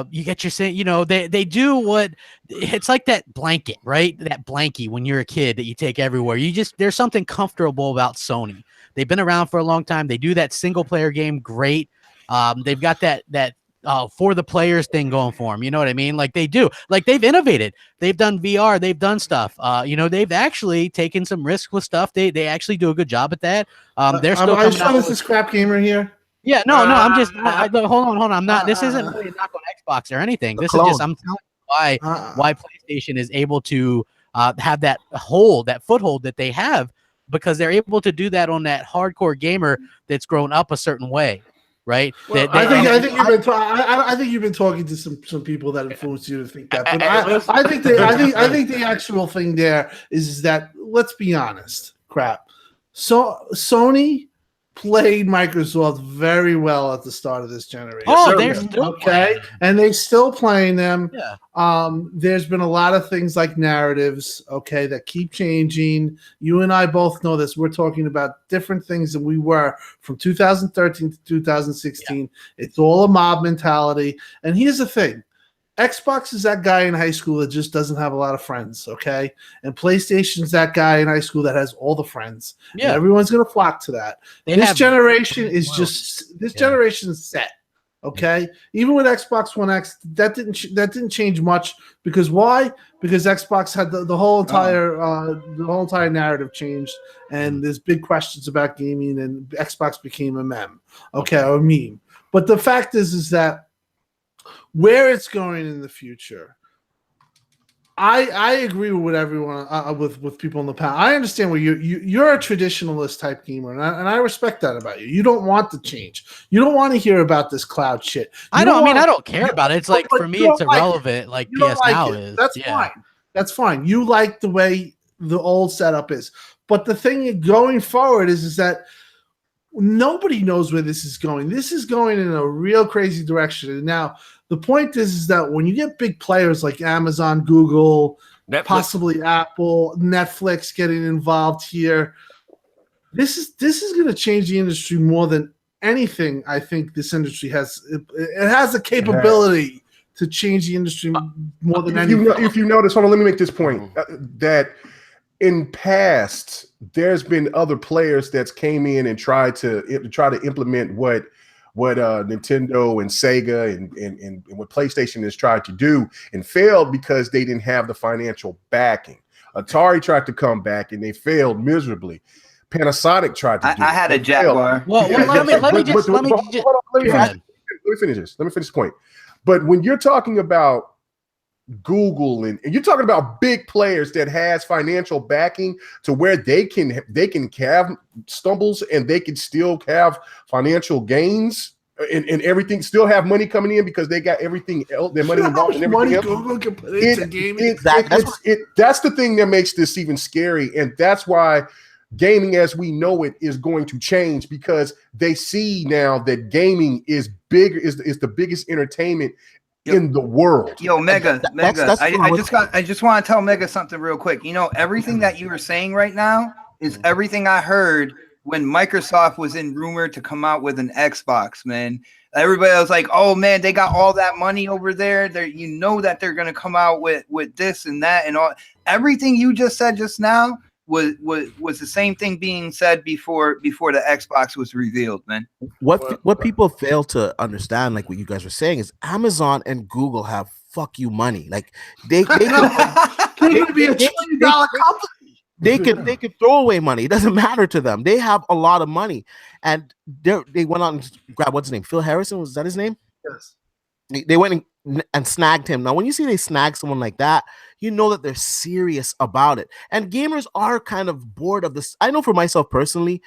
[SPEAKER 3] you get your they do what it's like that blanket, right? That blankie when you're a kid that you take everywhere. There's something comfortable about Sony. They've been around for a long time. They do that single player game great. They've got that for the players thing going for them. You know what I mean? Like they do. Like they've innovated. They've done VR. They've done stuff. They've actually taken some risks with stuff. They actually do a good job at that. They're still.
[SPEAKER 6] Are you sure this is crap gamer here?
[SPEAKER 3] Yeah, no, I'm just hold on. I'm not. This isn't really a knock on Xbox or anything. This is just I'm telling you why PlayStation is able to have that foothold that they have, because they're able to do that on that hardcore gamer that's grown up a certain way, right?
[SPEAKER 6] Well, I think you've been talking to some people that influenced you to think that. But I think the actual thing there is that, let's be honest, crap. So Sony played Microsoft very well at the start of this generation.
[SPEAKER 3] Oh, they're still
[SPEAKER 6] okay, and they still playing them.
[SPEAKER 3] Yeah.
[SPEAKER 6] There's been a lot of things like narratives, okay, that keep changing. You and I both know this. We're talking about different things than we were from 2013 to 2016. Yeah. It's all a mob mentality. And here's the thing. Xbox is that guy in high school that just doesn't have a lot of friends, okay? And PlayStation's that guy in high school that has all the friends. Yeah. And everyone's going to flock to that. This generation is generation is set, okay? Even with Xbox One X, that didn't change much because why? Because Xbox had the whole entire narrative changed, and there's big questions about gaming, and Xbox became a meme, okay, or a meme. But the fact is that where it's going in the future, I agree with everyone with people in the past. I understand where you're a traditionalist type gamer, and I respect that about you. You don't want to change. You don't want to hear about this cloud shit.
[SPEAKER 3] I don't care about it. It's like for me, it's irrelevant. Like PS Now is.
[SPEAKER 6] That's fine. That's fine. You like the way the old setup is, but the thing going forward is that nobody knows where this is going. This is going in a real crazy direction. And now the point is that when you get big players like Amazon, Google, Netflix, possibly Apple, Netflix getting involved here, this is going to change the industry more than anything. I think this industry has. It has the capability to change the industry more than anything.
[SPEAKER 4] If you notice, hold on, let me make this point that in past there's been other players that's came in and tried to implement what Nintendo and Sega and what PlayStation has tried to do and failed because they didn't have the financial backing. Atari tried to come back and they failed miserably. Panasonic tried to do it.
[SPEAKER 2] I had a Jaguar.
[SPEAKER 3] Well, let me
[SPEAKER 4] finish this. Let me finish this point. But when you're talking about Google and you're talking about big players that has financial backing to where they can have stumbles and they can still have financial gains and everything, still have money coming in because they got everything else, their money involved in everything else.
[SPEAKER 6] Google can put into gaming.
[SPEAKER 4] That's the thing that makes this even scary, and that's why gaming as we know it is going to change, because they see now that gaming is bigger, is the biggest entertainment in the world.
[SPEAKER 2] Yo, Mega. I just want to tell Mega something real quick. You know, everything that you were saying right now is everything I heard when Microsoft was rumored to come out with an Xbox, man. Everybody was like, oh man, they got all that money over there. You know that they're gonna come out with this and that and all. Everything you just said just now was the same thing being said before the Xbox was revealed, man.
[SPEAKER 5] What people fail to understand, like what you guys were saying, is Amazon and Google have fuck you money. Like they could
[SPEAKER 6] be $1 trillion company.
[SPEAKER 5] They could throw away money. It doesn't matter to them. They have a lot of money, and they went on and grabbed, what's his name? Phil Harrison, was that his name?
[SPEAKER 6] Yes.
[SPEAKER 5] They went and snagged him. Now, when you see they snag someone like that, you know that they're serious about it. And gamers are kind of bored of this. I know for myself personally,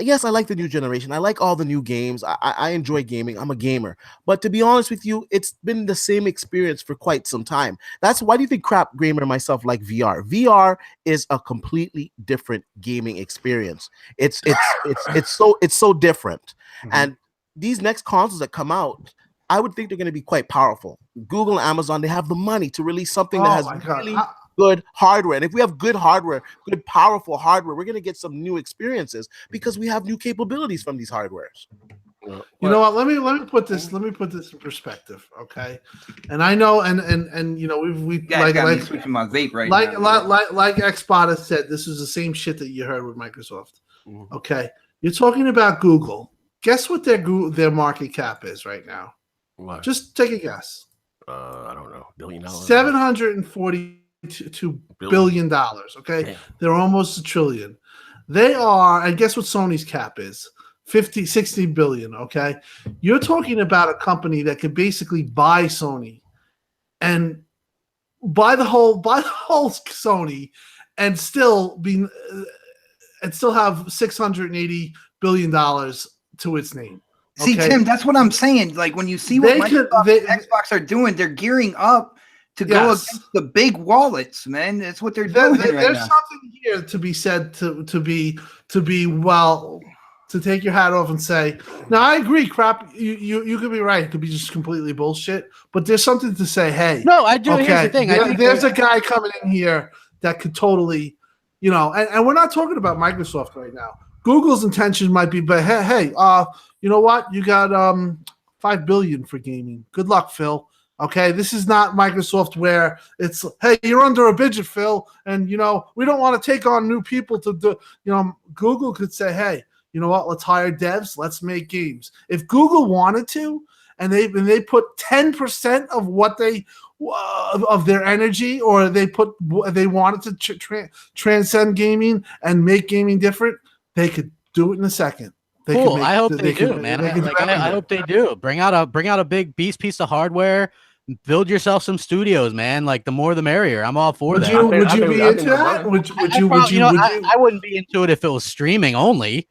[SPEAKER 5] yes, I like the new generation. I like all the new games. I enjoy gaming. I'm a gamer. But to be honest with you, it's been the same experience for quite some time. That's why do you think crap gamer myself like VR? VR is a completely different gaming experience. It's so different. Mm-hmm. And these next consoles that come out, I would think they're going to be quite powerful. Google and Amazon, they have the money to release something that has really good hardware. And if we have good hardware, good powerful hardware, we're going to get some new experiences because we have new capabilities from these hardwares.
[SPEAKER 6] You know what? Let me put this in perspective, okay? And I know, and you know, we like
[SPEAKER 2] switching my vape right
[SPEAKER 6] now.
[SPEAKER 2] Like
[SPEAKER 6] Xbot has said, this is the same shit that you heard with Microsoft. Mm-hmm. Okay, you're talking about Google. Guess what their market cap is right now?
[SPEAKER 1] What?
[SPEAKER 6] Just take a guess.
[SPEAKER 1] I don't know. $1 billion.
[SPEAKER 6] $742 billion. Okay, damn. They're almost $1 trillion. They are, and guess what Sony's cap is? 60 billion. Okay, you're talking about a company that could basically buy Sony and buy the whole Sony and still have $680 billion to its name.
[SPEAKER 2] See, okay? Tim, that's what I'm saying. Like when you see what Microsoft and Xbox are doing, they're gearing up to go against the big wallets, man. That's what they're doing.
[SPEAKER 6] There's something here to be said to be well. to take your hat off and say, now I agree, crap. You could be right. It could be just completely bullshit. But there's something to say, hey.
[SPEAKER 3] No, I do.
[SPEAKER 6] Okay,
[SPEAKER 3] here's the thing.
[SPEAKER 6] There's a guy coming in here that could totally, and we're not talking about Microsoft right now. Google's intention might be, but hey, you know what? You got $5 billion for gaming. Good luck, Phil. Okay, this is not Microsoft where it's, hey, you're under a budget, Phil, and we don't want to take on new people to do. Google could say, hey, you know what? Let's hire devs. Let's make games. If Google wanted to, and they put 10% of what they of their energy, or they wanted to transcend gaming and make gaming different, they could do it in a second.
[SPEAKER 3] Cool. I hope they do, man. I hope they do. Bring out a big beast piece of hardware. Build yourself some studios, man. Like the more the merrier. I'm all for that.
[SPEAKER 6] Would you be into that?
[SPEAKER 3] I wouldn't be into it if it was streaming only.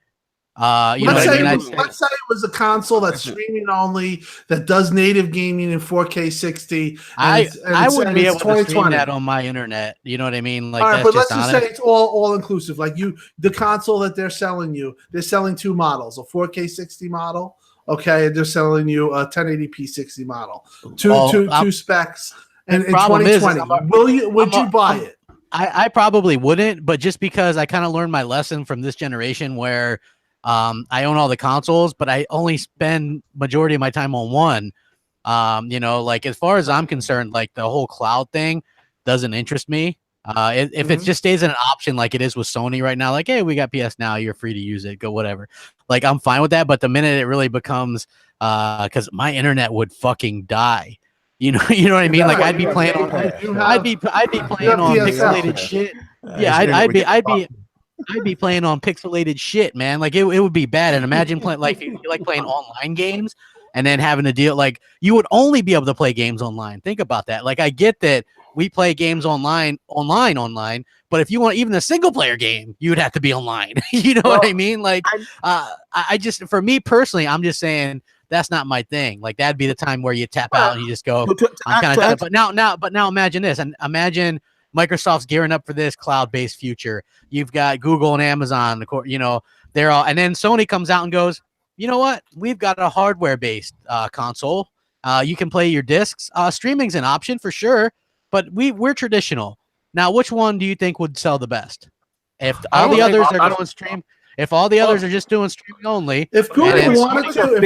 [SPEAKER 6] Let's say it was a console that's streaming only, that does native gaming in 4K 60.
[SPEAKER 3] I wouldn't be able to stream that on my internet. You know what I mean? Like,
[SPEAKER 6] all right, but let's just say it's all inclusive. Like the console that they're selling you, they're selling two models: a 4K 60 model. Okay, they're selling you a 1080p 60 model. Two specs, and in 2020, would you buy it?
[SPEAKER 3] I probably wouldn't, but just because I kind of learned my lesson from this generation where I own all the consoles, but I only spend majority of my time on one. Like as far as I'm concerned, like the whole cloud thing doesn't interest me. If it just stays an option like it is with Sony right now, like, hey, we got PS Now, you're free to use it, go whatever. Like I'm fine with that, but the minute it really becomes because my internet would fucking die. You know what I mean? Like I'd be playing on pixelated shit. Yeah, I'd be playing on pixelated shit, man. Like it would be bad. And imagine playing playing online games and then having to deal like you would only be able to play games online. Think about that. Like I get that we play games online, but if you want even a single player game, you would have to be online. You know what I mean? Like I just, for me personally, I'm just saying that's not my thing. Like that'd be the time where you tap out and you just go, I'm kind of, but now imagine this, and imagine Microsoft's gearing up for this cloud-based future. You've got Google and Amazon, they're all, and then Sony comes out and goes, you know what? We've got a hardware-based console. You can play your discs. Streaming's an option for sure, but we're traditional. Now, which one do you think would sell the best? If all the others are going stream, if all the others are just doing streaming only,
[SPEAKER 6] if Google wanted to,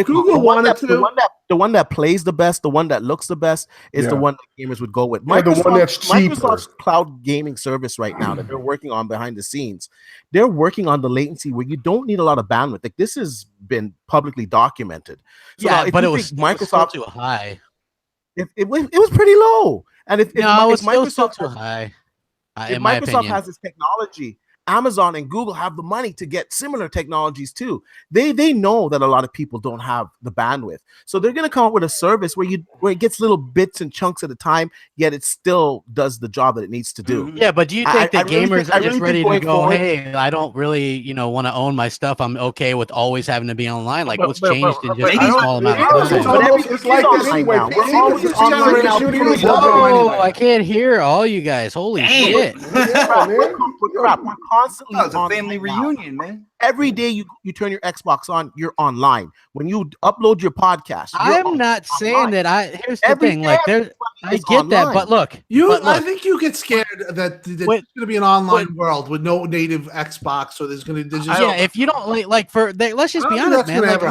[SPEAKER 5] the one that plays the best, the one that looks the best is the one that gamers would go with.
[SPEAKER 4] The one that's cheaper.
[SPEAKER 5] Microsoft's cloud gaming service right now that they're working on behind the scenes, they're working on the latency where you don't need a lot of bandwidth. Like this has been publicly documented. So
[SPEAKER 3] but it was Microsoft too high.
[SPEAKER 5] It was pretty low. And if
[SPEAKER 3] Microsoft too high,
[SPEAKER 5] if Microsoft has this technology, Amazon and Google have the money to get similar technologies too. They know that a lot of people don't have the bandwidth, so they're going to come up with a service where it gets little bits and chunks at a time, yet it still does the job that it needs to do.
[SPEAKER 3] Yeah, but do you think that gamers are just ready to go? Hey, I don't really, want to own my stuff. I'm okay with always having to be online. Like what's changed in just a small amount of time?
[SPEAKER 4] It's like this anyway.
[SPEAKER 3] Oh, I can't hear all you guys. Holy shit!
[SPEAKER 5] We're constantly
[SPEAKER 2] it's a family reunion, man.
[SPEAKER 5] Every day you turn your Xbox on, you're online. When you upload your podcast,
[SPEAKER 3] I'm not saying that. Here's the thing, like I get that, but look,
[SPEAKER 6] I think you get scared that there's going to be an online world with no native Xbox, or there's going to just
[SPEAKER 3] if you don't let's just be honest, man. Like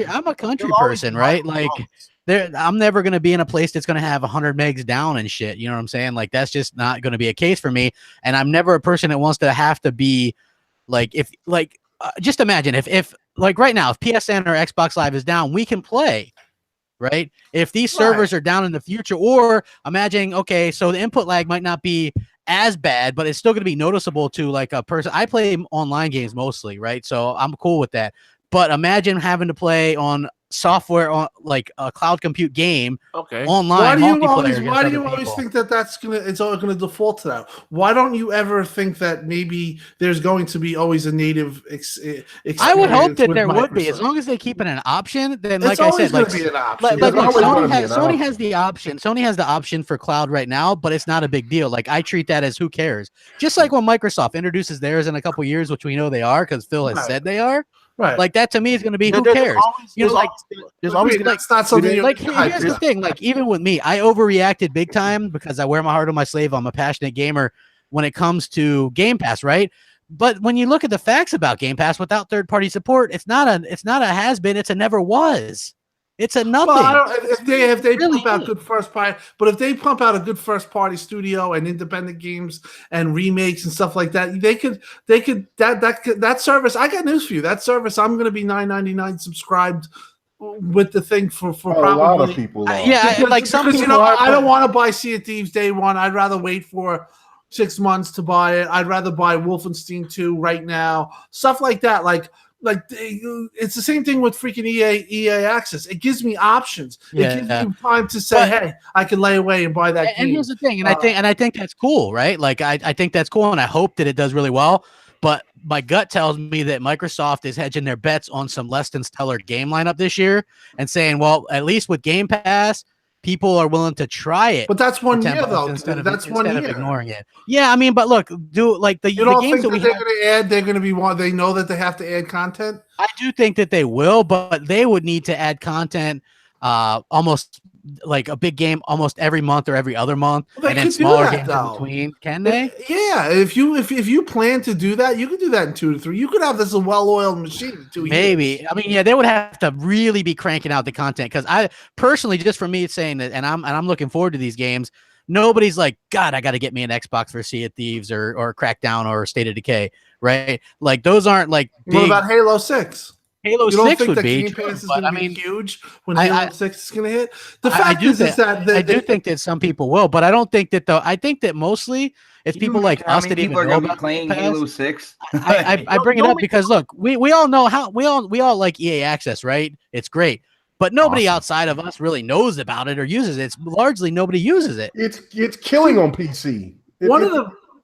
[SPEAKER 3] I'm a country person, right? Like I'm never going to be in a place that's going to have 100 megs down and shit. You know what I'm saying? Like that's just not going to be a case for me. And I'm never a person that wants to have to be just imagine if like right now, if PSN or Xbox Live is down, we can play, right? If these servers are down in the future, or imagine, okay, so the input lag might not be as bad, but it's still going to be noticeable to like a person. I play online games mostly, right? So I'm cool with that. But imagine having to play on software on like a cloud compute game online.
[SPEAKER 6] Why do you always think that it's all gonna default to that? Why don't you ever think that maybe there's going to be always a native experience?
[SPEAKER 3] I would hope that there would be, as long as they keep it an option. Then, like I said, Sony has the option. Sony has the option for cloud right now, but it's not a big deal. Like I treat that as who cares. Just like when Microsoft introduces theirs in a couple years, which we know they are because Phil has said they are.
[SPEAKER 6] Right.
[SPEAKER 3] Like that to me is going to be who cares?
[SPEAKER 5] There's always
[SPEAKER 6] that's not something.
[SPEAKER 3] Like here's the thing. Like even with me, I overreacted big time because I wear my heart on my sleeve. I'm a passionate gamer when it comes to Game Pass, right? But when you look at the facts about Game Pass, without third-party support, it's not a has been. It's a never was. It's a nothing.
[SPEAKER 6] Well, if they really pump out good first party, but if they pump out a good first party studio and independent games and remakes and stuff like that, they could that service. I got news for you. That service, I'm going to be $9.99 subscribed with the thing for probably
[SPEAKER 4] a lot of people.
[SPEAKER 3] Like some people,
[SPEAKER 6] I don't want to buy Sea of Thieves day one. I'd rather wait for 6 months to buy it. I'd rather buy Wolfenstein 2 right now. Stuff like that. Like it's the same thing with freaking EA Access. It gives me options. It gives me time to say, hey, I can lay away and buy that game.
[SPEAKER 3] And here's the thing, I think that's cool, right? Like I think that's cool, and I hope that it does really well. But my gut tells me that Microsoft is hedging their bets on some less than stellar game lineup this year and saying, well, at least with Game Pass, people are willing to try it.
[SPEAKER 6] But that's 1 year, though.
[SPEAKER 3] Instead of ignoring it. Yeah, I mean, but look, the games that
[SPEAKER 6] they're going to add, they're going to be one. They know that they have to add content.
[SPEAKER 3] I do think that they will, but they would need to add content almost like a big game almost every month or every other month, and then smaller games in between. Can they?
[SPEAKER 6] Yeah, if you plan to do that, you can do that in 2 to 3. You could have this a well-oiled machine in 2 years.
[SPEAKER 3] Maybe. I mean, yeah, they would have to really be cranking out the content, because I personally, just for me saying that, and I'm looking forward to these games. Nobody's like, God, I got to get me an Xbox for Sea of Thieves or Crackdown or State of Decay, right? Like those aren't like big.
[SPEAKER 6] What about Halo 6?
[SPEAKER 3] Halo 6 would be,
[SPEAKER 6] Game Pass is going to be huge when Halo 6 is going to hit. The fact is that I
[SPEAKER 3] do think that some people will, but I don't think that though. I think that mostly it's people like us that even know about
[SPEAKER 2] playing Halo 6.
[SPEAKER 3] I bring it up because look, we all know how we all like EA Access, right? It's great, but nobody outside of us really knows about it or uses it. It's largely nobody uses it.
[SPEAKER 4] It's killing on PC.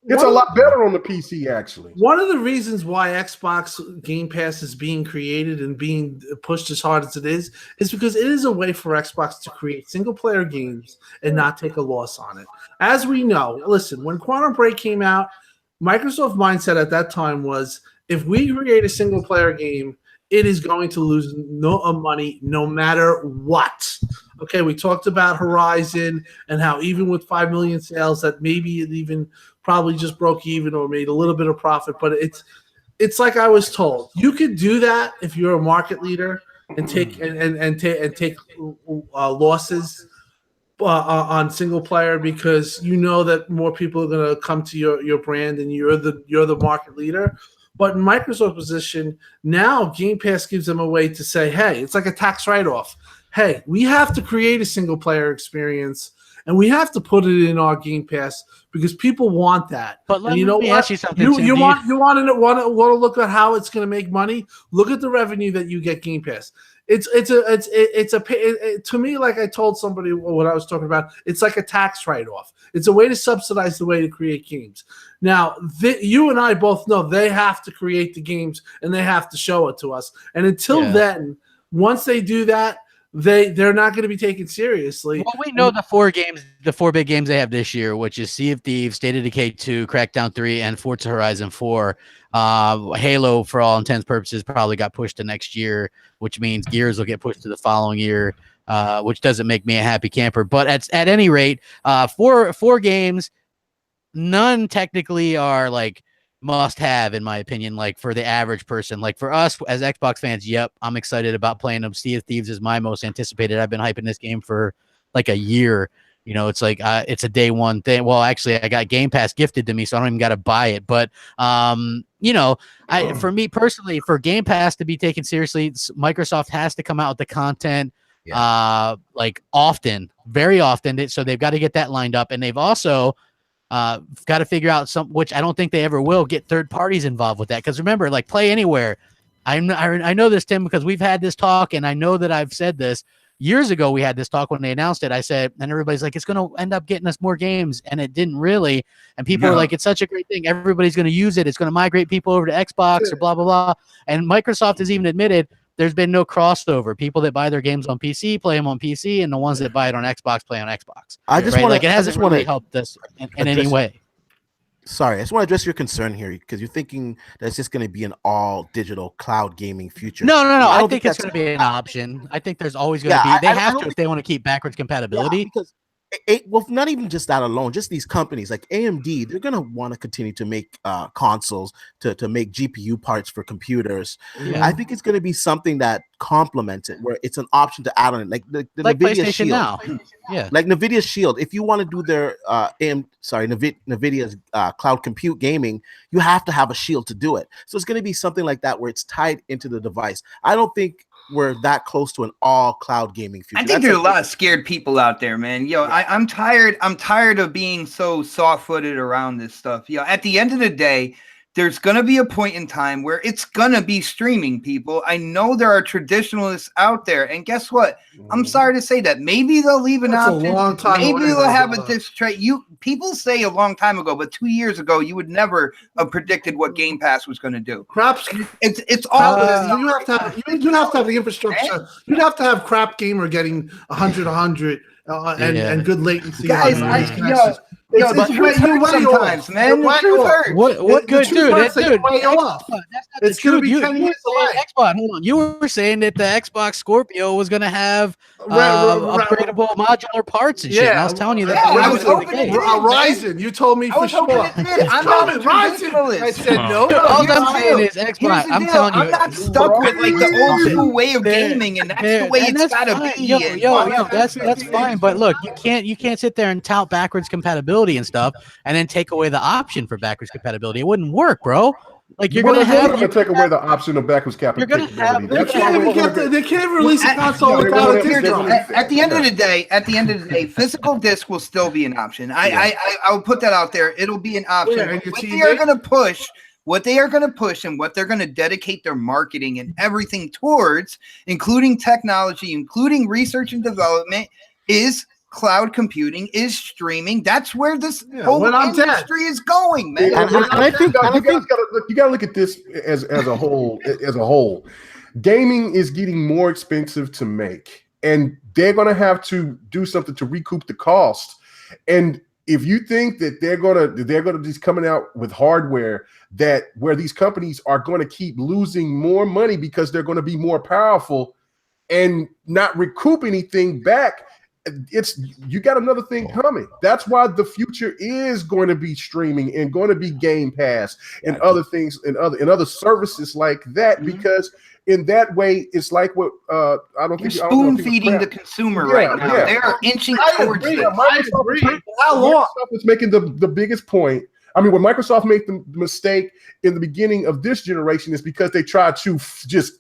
[SPEAKER 4] It's a lot better on the PC, actually.
[SPEAKER 6] One of the reasons why Xbox Game Pass is being created and being pushed as hard as it is because it is a way for Xbox to create single-player games and not take a loss on it. As we know, listen, when Quantum Break came out, Microsoft's mindset at that time was, if we create a single-player game, it is going to lose no money no matter what. Okay, we talked about Horizon and how even with 5 million sales, that maybe it even probably just broke even or made a little bit of profit. But it's like I was told, you could do that if you're a market leader and take take losses on single player, because you know that more people are going to come to your brand and you're the market leader. But in Microsoft's position now, Game Pass gives them a way to say, hey, it's like a tax write-off. Hey, we have to create a single-player experience, and we have to put it in our Game Pass because people want that.
[SPEAKER 3] But let
[SPEAKER 6] me
[SPEAKER 3] ask you something.
[SPEAKER 6] You want to look at how it's going to make money? Look at the revenue that you get Game Pass. To me, like I told somebody what I was talking about, it's like a tax write-off. It's a way to subsidize the way to create games. Now, you and I both know they have to create the games and they have to show it to us. And until then, once they do that, they're not going to be taken seriously.
[SPEAKER 3] Well, we know the four big games they have this year, which is Sea of Thieves, State of Decay 2, Crackdown 3, and Forza Horizon 4. Halo, for all intents and purposes, probably got pushed to next year, which means Gears will get pushed to the following year, which doesn't make me a happy camper. But at any rate, four games, none technically are like must have, in my opinion, like for the average person. Like for us as Xbox fans, yep, I'm excited about playing them. Sea of Thieves is my most anticipated. I've been hyping this game for like a year. You know, it's like it's a day one thing. Well, actually, I got Game Pass gifted to me, so I don't even got to buy it. But you know, for me personally, for Game Pass to be taken seriously, Microsoft has to come out with the content like often, very often. So they've got to get that lined up, and they've also got to figure out which I don't think they ever will, get third parties involved with that. Because remember, like Play Anywhere, I know this, Tim, because we've had this talk, and I know that I've said this years ago. We had this talk when they announced it. I said, and everybody's like, it's going to end up getting us more games, and it didn't really. And people are like, it's such a great thing. Everybody's going to use it. It's going to migrate people over to Xbox or blah blah blah. And Microsoft has even admitted there's been no crossover. People that buy their games on PC play them on PC, and the ones that buy it on Xbox play on Xbox.
[SPEAKER 5] I just
[SPEAKER 3] right?
[SPEAKER 5] want
[SPEAKER 3] like it hasn't really helped us in any way.
[SPEAKER 5] sorry, I just want to address your concern here because you're thinking that it's just going to be an all digital cloud gaming future.
[SPEAKER 3] No.
[SPEAKER 5] I
[SPEAKER 3] I
[SPEAKER 5] don't
[SPEAKER 3] think it's going to be an option. I think there's always going to be. They have to if they want to keep backwards compatibility.
[SPEAKER 5] Because well, not even just that alone, just these companies like AMD, they're going to want to continue to make consoles to make GPU parts for computers.
[SPEAKER 3] Yeah.
[SPEAKER 5] I think it's going to be something that complements it, where it's an option to add on it, like the
[SPEAKER 3] like
[SPEAKER 5] NVIDIA
[SPEAKER 3] PlayStation
[SPEAKER 5] Shield.
[SPEAKER 3] now. Yeah,
[SPEAKER 5] Like NVIDIA's Shield. If you want to do their NVIDIA's cloud compute gaming, you have to have a Shield to do it. So it's going to be something like that where it's tied into the device. I don't think we're that close to an all cloud gaming future.
[SPEAKER 2] I think there's a lot of scared people out there, man. I'm tired of being so soft-footed around this stuff. At the end of the day, there's going to be a point in time where it's going to be streaming, people. I know there are traditionalists out there, and guess what? I'm sorry to say that. Maybe they'll leave an option.
[SPEAKER 6] A long time
[SPEAKER 2] Maybe
[SPEAKER 6] away,
[SPEAKER 2] they'll have a disc tray. People say a long time ago, but 2 years ago, you would never have predicted what Game Pass was going to do. It's all
[SPEAKER 6] you have to have the infrastructure. You'd have to have crap gamer getting 100 and good latency.
[SPEAKER 2] Guys, sometimes, man.
[SPEAKER 3] What good, dude?
[SPEAKER 6] It's going to be 10 years away.
[SPEAKER 3] Xbox, hold on. You were saying that the Xbox Scorpio was going to have upgradable modular parts and shit. And I was telling you that.
[SPEAKER 2] I was hoping it did.
[SPEAKER 6] Ryzen, you told me for sure.
[SPEAKER 2] I'm not a traditionalist.
[SPEAKER 6] I said no.
[SPEAKER 3] All I'm saying is Xbox. I'm telling you,
[SPEAKER 2] I'm not stuck with like the old school way of gaming, and that's the way it's gotta be.
[SPEAKER 3] Yo, that's fine. But look, you can't sit there and tout backwards compatibility and stuff, and then take away the option for backwards compatibility. It wouldn't work, bro. Like you're gonna
[SPEAKER 4] take away the option of backwards compatibility.
[SPEAKER 6] They can't release a console without a disc drive.
[SPEAKER 2] At the end of the day, physical disc will still be an option. I will put that out there. It'll be an option. What they are going to push and what they're going to dedicate their marketing and everything towards, including technology, including research and development, is cloud computing, is streaming. That's where this whole industry is going, man.
[SPEAKER 4] I think you got to look at this as a whole. As a whole, gaming is getting more expensive to make, and they're going to have to do something to recoup the cost. And if you think that they're gonna just coming out with hardware that where these companies are going to keep losing more money because they're going to be more powerful and not recoup anything back, you got another thing coming. That's why the future is going to be streaming and going to be Game Pass and other things and other services like that, because in that way it's like what I don't think you're
[SPEAKER 2] spoon feeding the consumer right now. They are inching towards it.
[SPEAKER 4] Microsoft is making the biggest point. I mean, when Microsoft made the mistake in the beginning of this generation is because they tried to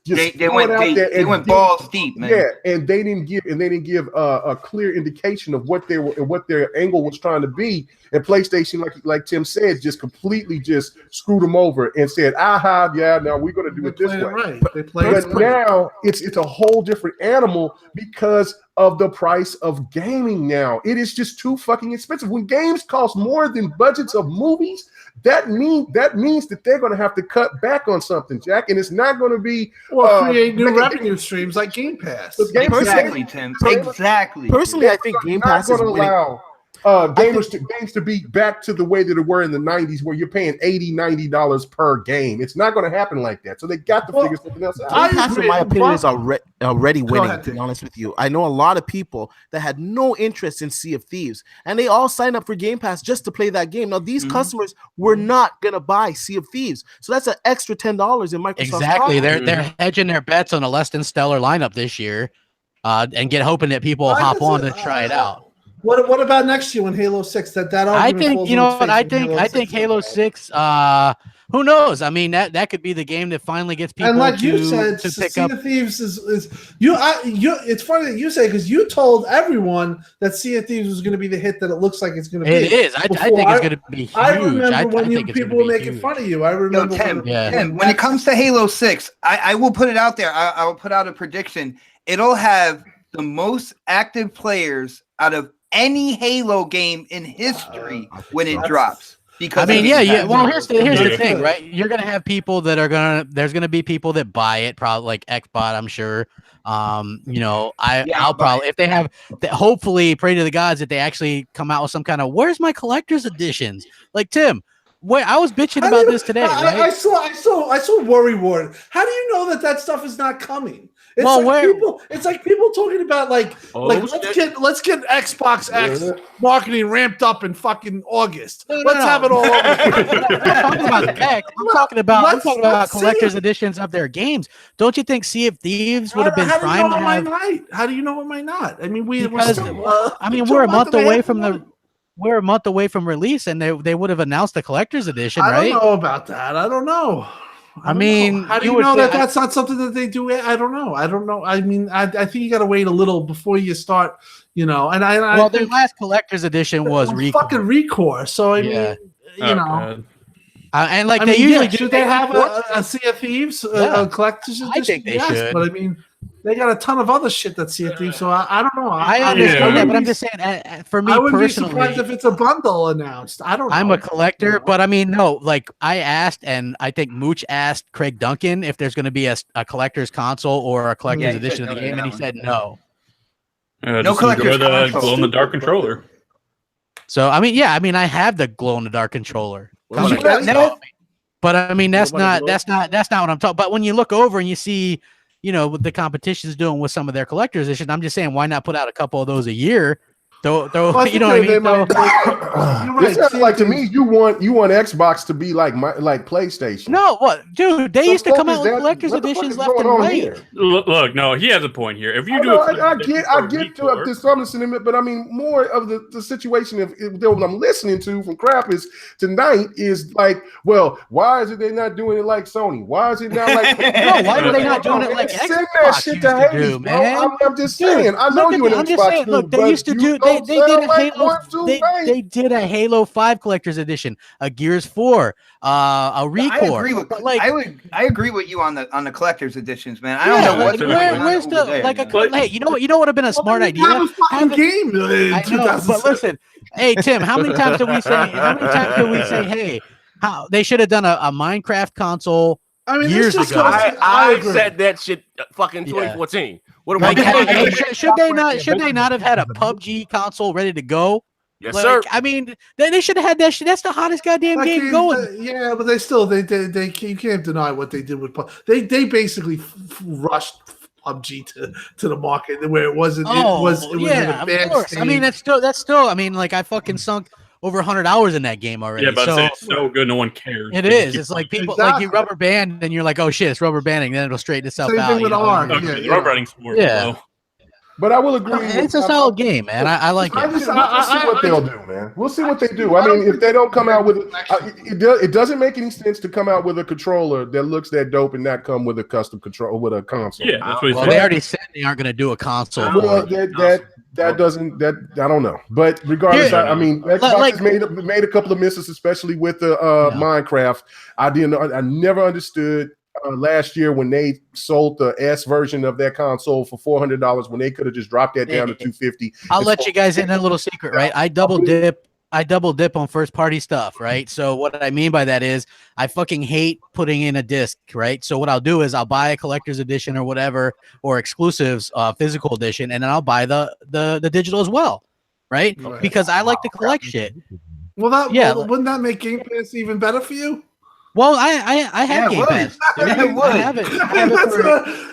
[SPEAKER 4] they
[SPEAKER 2] went balls deep, man.
[SPEAKER 4] Yeah, and they didn't give a clear indication of what their angle was trying to be. And PlayStation, like Tim said, just completely just screwed them over and said, now we're going to do it this way.
[SPEAKER 6] Right.
[SPEAKER 4] But now it's a whole different animal because of the price of gaming now. It is just too fucking expensive. When games cost more than budgets of movies, that means that they're going to have to cut back on something, Jack, and it's not going to be
[SPEAKER 6] create new revenue streams like Game Pass.
[SPEAKER 2] Exactly, Tim. Exactly.
[SPEAKER 5] Personally, I think Game Pass is going to allow
[SPEAKER 4] games to be back to the way that it were in the 90s, where you're paying $80-$90 per game. It's not going to happen like that. So they got to figure something else out.
[SPEAKER 5] Game Pass, in my opinion, is already winning, to be honest with you. I know a lot of people that had no interest in Sea of Thieves, and they all signed up for Game Pass just to play that game. Now, these customers were not going to buy Sea of Thieves. So that's an extra $10 in Microsoft.
[SPEAKER 3] Exactly. They're hedging their bets on a less than stellar lineup this year and hoping that people will hop on to try it out.
[SPEAKER 6] What about next year when Halo 6?
[SPEAKER 3] I think I think Halo 6. Who knows? I mean, that could be the game that finally gets people.
[SPEAKER 6] And like you said,
[SPEAKER 3] to pick
[SPEAKER 6] Sea
[SPEAKER 3] up.
[SPEAKER 6] of Thieves is you. It's funny that you say, because you told everyone that Sea of Thieves was going to be the hit that it looks like it's going to be.
[SPEAKER 3] It is. I think it's going to be huge.
[SPEAKER 6] I remember when people were making fun of you. I remember.
[SPEAKER 2] Tim, when it comes to Halo 6, I will put it out there. I will put out a prediction. It'll have the most active players out of any Halo game in history when it drops. Because
[SPEAKER 3] Well, here's the thing, right? You're gonna have people that there's gonna be people that buy it, probably like Xbot, I'm sure. I'll probably, if they have, hopefully, pray to the gods that they actually come out with some kind of where's my collector's editions. Like Tim, Wait, I was bitching about this today.
[SPEAKER 6] I saw Worry Ward. How do you know that stuff is not coming? It's like people talking about let's get Xbox X marketing ramped up in fucking August. Let's have it all over.
[SPEAKER 3] I'm talking about X. I'm talking about collector's editions of their games. Don't you think Sea of Thieves would have been primed to have?
[SPEAKER 6] How do you know it might not? I mean, we're
[SPEAKER 3] a month away from release, and they would have announced the collector's edition, right?
[SPEAKER 6] I don't know about that. I don't know.
[SPEAKER 3] I mean,
[SPEAKER 6] how do you know that that's not something that they do? I don't know. I mean, I think you got to wait a little before you start, And
[SPEAKER 3] their last collector's edition was
[SPEAKER 6] fucking Recore. So I mean,
[SPEAKER 3] and they usually
[SPEAKER 6] should they have a Sea of Thieves collector's edition?
[SPEAKER 3] I think they should,
[SPEAKER 6] but I mean, they got a ton of other shit that's Sea of Thieves. So I don't know.
[SPEAKER 3] I understand that, but I'm just saying, for me
[SPEAKER 6] I would
[SPEAKER 3] personally,
[SPEAKER 6] be surprised if it's a bundle announced. I don't know.
[SPEAKER 3] I'm a collector, but I mean, no, I asked, and I think Mooch asked Craig Duncan if there's going to be a collector's console or a collector's edition of the game, and he said no.
[SPEAKER 2] No collector's console.
[SPEAKER 7] Glow-in-the-dark controller.
[SPEAKER 3] So I mean, I have the glow-in-the-dark controller. But I mean, that's not what I'm talking. But when you look over and you see, what the competition's doing with some of their collector's editions, I'm just saying, why not put out a couple of those a year? You're right.
[SPEAKER 4] It sounds like to me, you want Xbox to be like PlayStation.
[SPEAKER 3] No, what, dude? They used to come out with collector's editions left and right.
[SPEAKER 7] Look, no, he has a point here. If you
[SPEAKER 4] I get to some extent, but I mean, more of the situation what I'm listening to from Crap is tonight is like, well, why is it they not doing it like Sony? Why is it not like?
[SPEAKER 3] No, why are they not doing it like Xbox
[SPEAKER 4] that shit
[SPEAKER 3] used to do, man?
[SPEAKER 4] I'm just saying. I know you an Xbox.
[SPEAKER 3] Look, they used to do. They did a Halo 5 collector's edition, a Gears 4, a Recore.
[SPEAKER 2] I agree with you on the collector's editions, man. I don't know
[SPEAKER 3] where's the hey, you know what would have been a smart idea?
[SPEAKER 6] Have a game.
[SPEAKER 3] But listen, hey Tim, how many times did we say, hey, how they should have done a Minecraft console?
[SPEAKER 6] I mean,
[SPEAKER 3] years ago.
[SPEAKER 1] I said that shit fucking 2014. What am I
[SPEAKER 3] should they not have had a PUBG console ready to go?
[SPEAKER 1] Yes, sir.
[SPEAKER 3] I mean, they should have had that shit. That's the hottest goddamn game going.
[SPEAKER 6] Yeah, but they you can't deny what they did with PUBG. They basically rushed PUBG to the market where it wasn't. It was in a bad state.
[SPEAKER 3] I mean, that's still. I mean, I fucking sunk over 100 hours in that game already.
[SPEAKER 7] Yeah, but it's so good, no one cares.
[SPEAKER 3] It is. It's like people you rubber band, and you're like, oh shit, it's rubber banding. Then it'll straighten itself out.
[SPEAKER 6] Same thing with ARM.
[SPEAKER 7] Rubber banding's more.
[SPEAKER 3] Yeah.
[SPEAKER 4] But I will agree.
[SPEAKER 3] It's a solid game, man. I like it.
[SPEAKER 4] We'll see what they'll do, man. We'll see what they do. I mean, if they don't come out with it doesn't make any sense to come out with a controller that looks that dope and not come with a custom control with a console.
[SPEAKER 7] Yeah, that's what
[SPEAKER 3] they already said they aren't going to do a console.
[SPEAKER 4] Well, that doesn't I don't know. But regardless, I mean, Xbox has made a couple of misses, especially with the Minecraft. I never understood. Last year when they sold the S version of that console for $400 when they could have just dropped that down to $250.
[SPEAKER 3] I'll let you guys in a little secret, right? I double dip on first party stuff, right? So what I mean by that is I fucking hate putting in a disc, right? So what I'll do is I'll buy a collector's edition or whatever, or exclusives physical edition, and then I'll buy the digital as well, right? Because I like to collect shit.
[SPEAKER 6] Well, wouldn't that make Game Pass even better for you?
[SPEAKER 3] Well, I have Game Pass. I have it.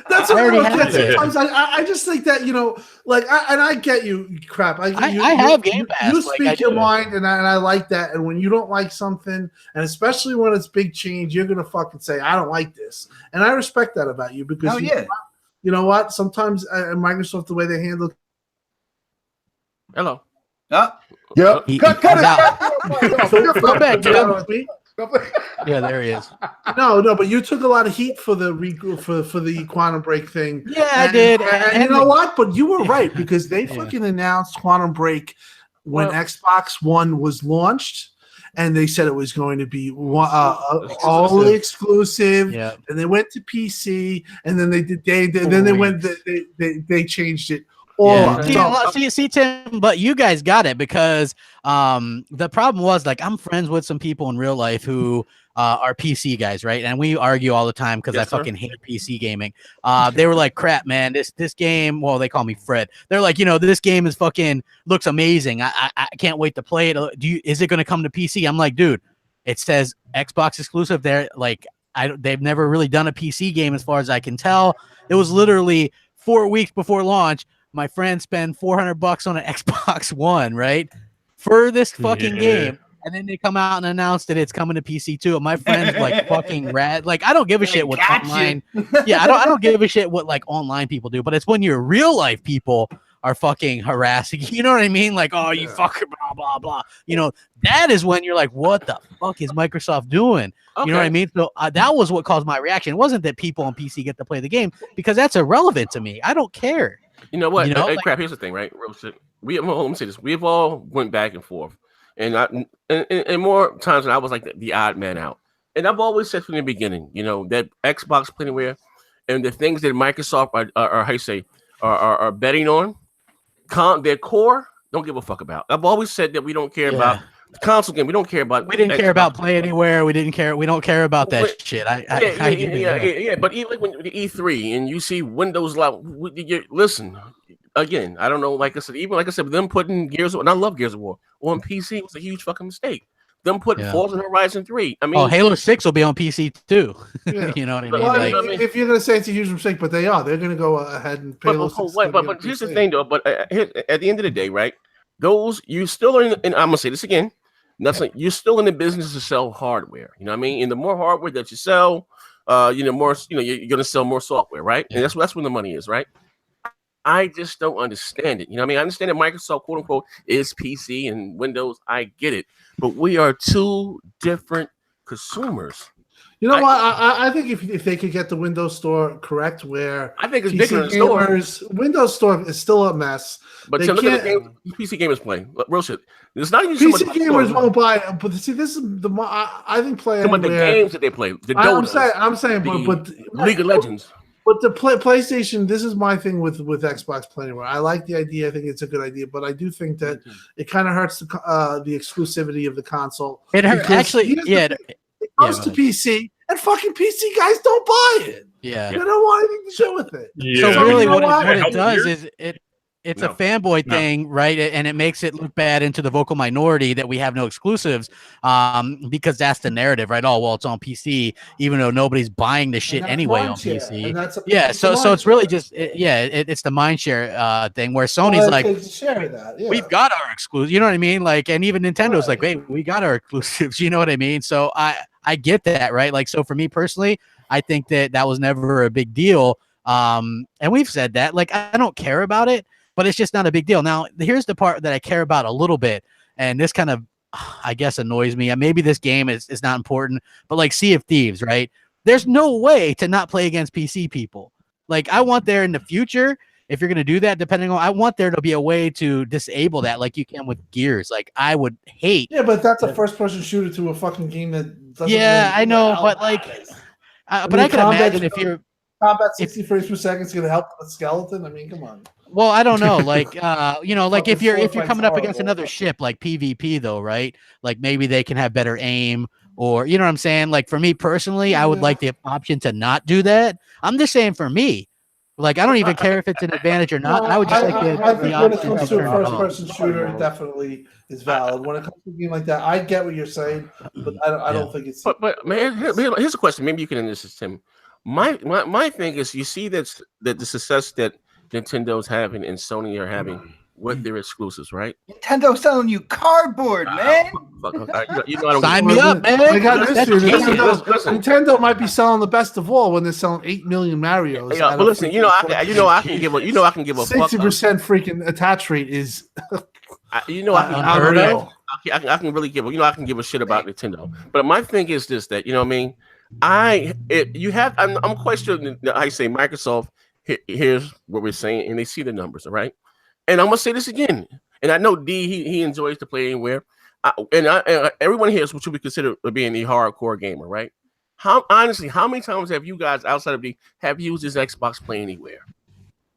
[SPEAKER 6] That's what I get sometimes. I just think that and I get you, Crap. I
[SPEAKER 3] have Game Pass.
[SPEAKER 6] You speak your mind, and I like that. And when you don't like something, and especially when it's big change, you're gonna fucking say, "I don't like this," and I respect that about you because you know what? Sometimes Microsoft, the way they handle.
[SPEAKER 1] Hello.
[SPEAKER 4] Cut
[SPEAKER 3] it out. Go back, Tim. Yeah, there he is.
[SPEAKER 6] No, but you took a lot of heat for the Quantum Break thing.
[SPEAKER 3] Yeah, I did.
[SPEAKER 6] And you know what? But you were right because they fucking announced Quantum Break when Xbox One was launched, and they said it was going to be all exclusive.
[SPEAKER 3] Yeah.
[SPEAKER 6] And they went to PC, and then they changed it.
[SPEAKER 3] See, Tim, but you guys got it because the problem was I'm friends with some people in real life who are PC guys, right? And we argue all the time because I fucking hate PC gaming. They were like, "Crap, man, this game." Well, they call me Fred. They're like, this game is fucking looks amazing. I can't wait to play it. Is it going to come to PC? I'm like, dude. It says Xbox exclusive. They're like, they've never really done a PC game as far as I can tell. It was literally 4 weeks before launch. My friend spent $400 on an Xbox One, right, for this fucking game. And then they come out and announce that it's coming to PC too. And my friend's like fucking rad. Like, I don't give a shit what online. Yeah, I don't give a shit what like online people do. But it's when your real life people are fucking harassing. You know what I mean? Like, oh, you fucking blah blah blah. You know, that is when you're like, what the fuck is Microsoft doing? Okay. You know what I mean? So that was what caused my reaction. It wasn't that people on PC get to play the game, because that's irrelevant to me. I don't care.
[SPEAKER 1] You know what?
[SPEAKER 3] You know?
[SPEAKER 1] Hey,
[SPEAKER 3] like,
[SPEAKER 1] crap. Here's the thing, right? Let me say this. We've all went back and forth. And more times than I was like the odd man out. And I've always said from the beginning, you know, that Xbox Anywhere and the things that Microsoft are how you say are betting on, their core, don't give a fuck about. I've always said that we don't care about the console game. We don't care about.
[SPEAKER 3] We didn't care about Play Anywhere. We didn't care. We don't care about that shit.
[SPEAKER 1] Yeah. But even when the E3 and you see Windows Live, listen. Again, I don't know. Like I said, them putting Gears of War, and I love Gears of War on PC was a huge fucking mistake. Them putting Forza Horizon 3. I mean,
[SPEAKER 3] Halo 6 will be on PC too. Yeah. You know what I mean?
[SPEAKER 6] Well, if you're gonna say it's a huge mistake, but they're gonna go ahead and pay.
[SPEAKER 1] But here's the thing, though. But at the end of the day, right? You still are and I'm gonna say this again. Nothing. You're still in the business to sell hardware. You know what I mean? And the more hardware that you sell, more. You're gonna sell more software, right? And that's when the money is, right? I just don't understand it. You know what I mean? I understand that Microsoft, quote unquote, is PC and Windows. I get it. But we are two different consumers.
[SPEAKER 6] You know what? I think if they could get the Windows Store correct, where
[SPEAKER 1] I think it's bigger than the store.
[SPEAKER 6] Windows Store is still a mess.
[SPEAKER 1] But look at the game PC gamers play. Real shit. It's not even
[SPEAKER 6] PC gamers won't buy it. But see, this is the I think Play Anywhere.
[SPEAKER 1] The games that they play.
[SPEAKER 6] I'm saying, but
[SPEAKER 1] League of Legends.
[SPEAKER 6] But the PlayStation, this is my thing with Xbox Play Anywhere. I like the idea. I think it's a good idea, but I do think that it kind of hurts the exclusivity of the console.
[SPEAKER 3] It hurts actually. It
[SPEAKER 6] comes to PC, and fucking PC guys don't buy it.
[SPEAKER 3] Yeah,
[SPEAKER 6] they don't want anything to do with it.
[SPEAKER 3] Yeah. So really, what it does is it's a fanboy thing, right? And it makes it look bad into the vocal minority that we have no exclusives, because that's the narrative, right? Oh, well, it's on PC, even though nobody's buying the shit anyway on PC. So it's really just it's the mindshare thing where Sony's like, we've got our exclusives, you know what I mean? Like, and even Nintendo's like, hey, we got our exclusives, you know what I mean? So I get that, right? Like, so for me personally, I think that was never a big deal, and we've said that, like, I don't care about it. But it's just not a big deal. Now, here's the part that I care about a little bit, and this kind of, I guess, annoys me. And maybe this game is not important, but like Sea of Thieves, right? There's no way to not play against PC people. Like, I want there in the future, if you're going to do that, I want there to be a way to disable that, like you can with Gears. Like, I would hate.
[SPEAKER 6] Yeah, but that's a first-person shooter to a fucking game that doesn't.
[SPEAKER 3] Yeah, I know, but like, but I can imagine if you're.
[SPEAKER 6] Combat 60 frames per second is going to help the skeleton. I mean, come on.
[SPEAKER 3] Well, I don't know. Like, like if you're coming up against another ship, like PvP though, right? Like maybe they can have better aim, or you know what I'm saying? Like for me personally, I would like the option to not do that. I'm just saying for me, like I don't even care if it's an advantage or not. I would just like the option.
[SPEAKER 6] When it comes to a first-person shooter, it definitely is valid. When it comes to a game like that, I get what you're saying, but I don't think it's.
[SPEAKER 1] But man, here's a question. Maybe you can answer this, Tim. My thing is, you see that the success that Nintendo's having and Sony are having with their exclusives, right?
[SPEAKER 2] Nintendo's selling you cardboard, man.
[SPEAKER 3] Sign me up, man.
[SPEAKER 6] I got this. Nintendo might be selling the best of all when they're selling 8 million Marios.
[SPEAKER 1] Yeah, but listen, I can give a
[SPEAKER 6] 60% freaking attach rate is.
[SPEAKER 1] I can really give I can give a shit about Nintendo. But my thing is this: that you know what I mean. I'm quite sure that I say Microsoft here's what we're saying and they see the numbers, all right? And I'm gonna say this again, and I know D he enjoys to play anywhere, everyone here is what you would consider being a hardcore gamer, right? How many times have you guys outside of D have used this Xbox Play Anywhere?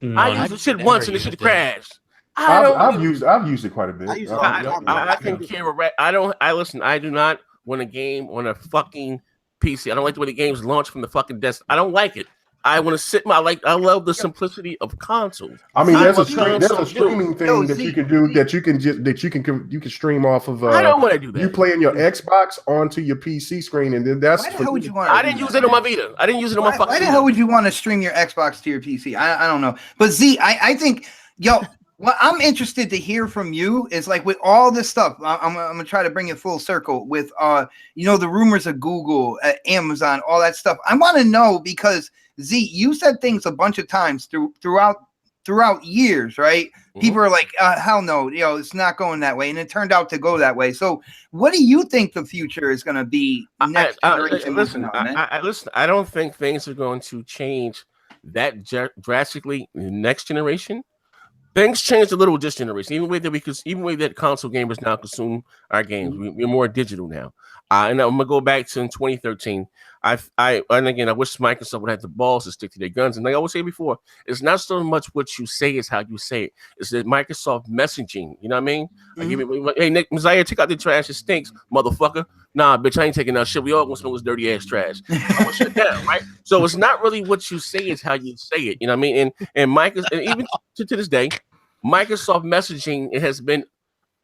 [SPEAKER 1] I used the shit once and it should crashed.
[SPEAKER 4] I've used it quite a bit.
[SPEAKER 1] I can care. I do not want a game on a fucking PC. I don't like the way the games launch from the fucking desk. I don't like it. I want to sit I love the simplicity of consoles.
[SPEAKER 4] I mean, there's a
[SPEAKER 1] console
[SPEAKER 4] streaming thing that you can do that you can stream off of.
[SPEAKER 1] I don't want to do that.
[SPEAKER 4] You playing your Xbox onto your PC screen, and then that's.
[SPEAKER 2] Why the hell would you want?
[SPEAKER 1] I didn't use it on my Vita. I didn't use it on my fucking.
[SPEAKER 2] Why the hell would you want to stream your Xbox to your PC? I don't know. But Z, I think, yo, what I'm interested to hear from you is like with all this stuff. I'm gonna try to bring it full circle with the rumors of Google, Amazon, all that stuff. I want to know because Z, you said things a bunch of times throughout years, right? Mm-hmm. People are like, hell no, it's not going that way, and it turned out to go that way. So, what do you think the future is going to be next generation?
[SPEAKER 1] Listen, I don't think things are going to change that drastically next generation. Things changed a little this generation, even the way that console gamers now consume our games. We're more digital now. And I'm gonna go back to in 2013. And again, I wish Microsoft would have the balls to stick to their guns. And like I always say before, it's not so much what you say, it's how you say it. It's the Microsoft messaging. You know what I mean? Mm-hmm. Hey, Nick, Zaire, take out the trash. It stinks, motherfucker. Nah, bitch, I ain't taking that shit. We all gonna smell this dirty ass trash. I'm gonna shut down, right? So it's not really what you say, it's how you say it. You know what I mean? And Microsoft, and even to this day, Microsoft messaging, it has been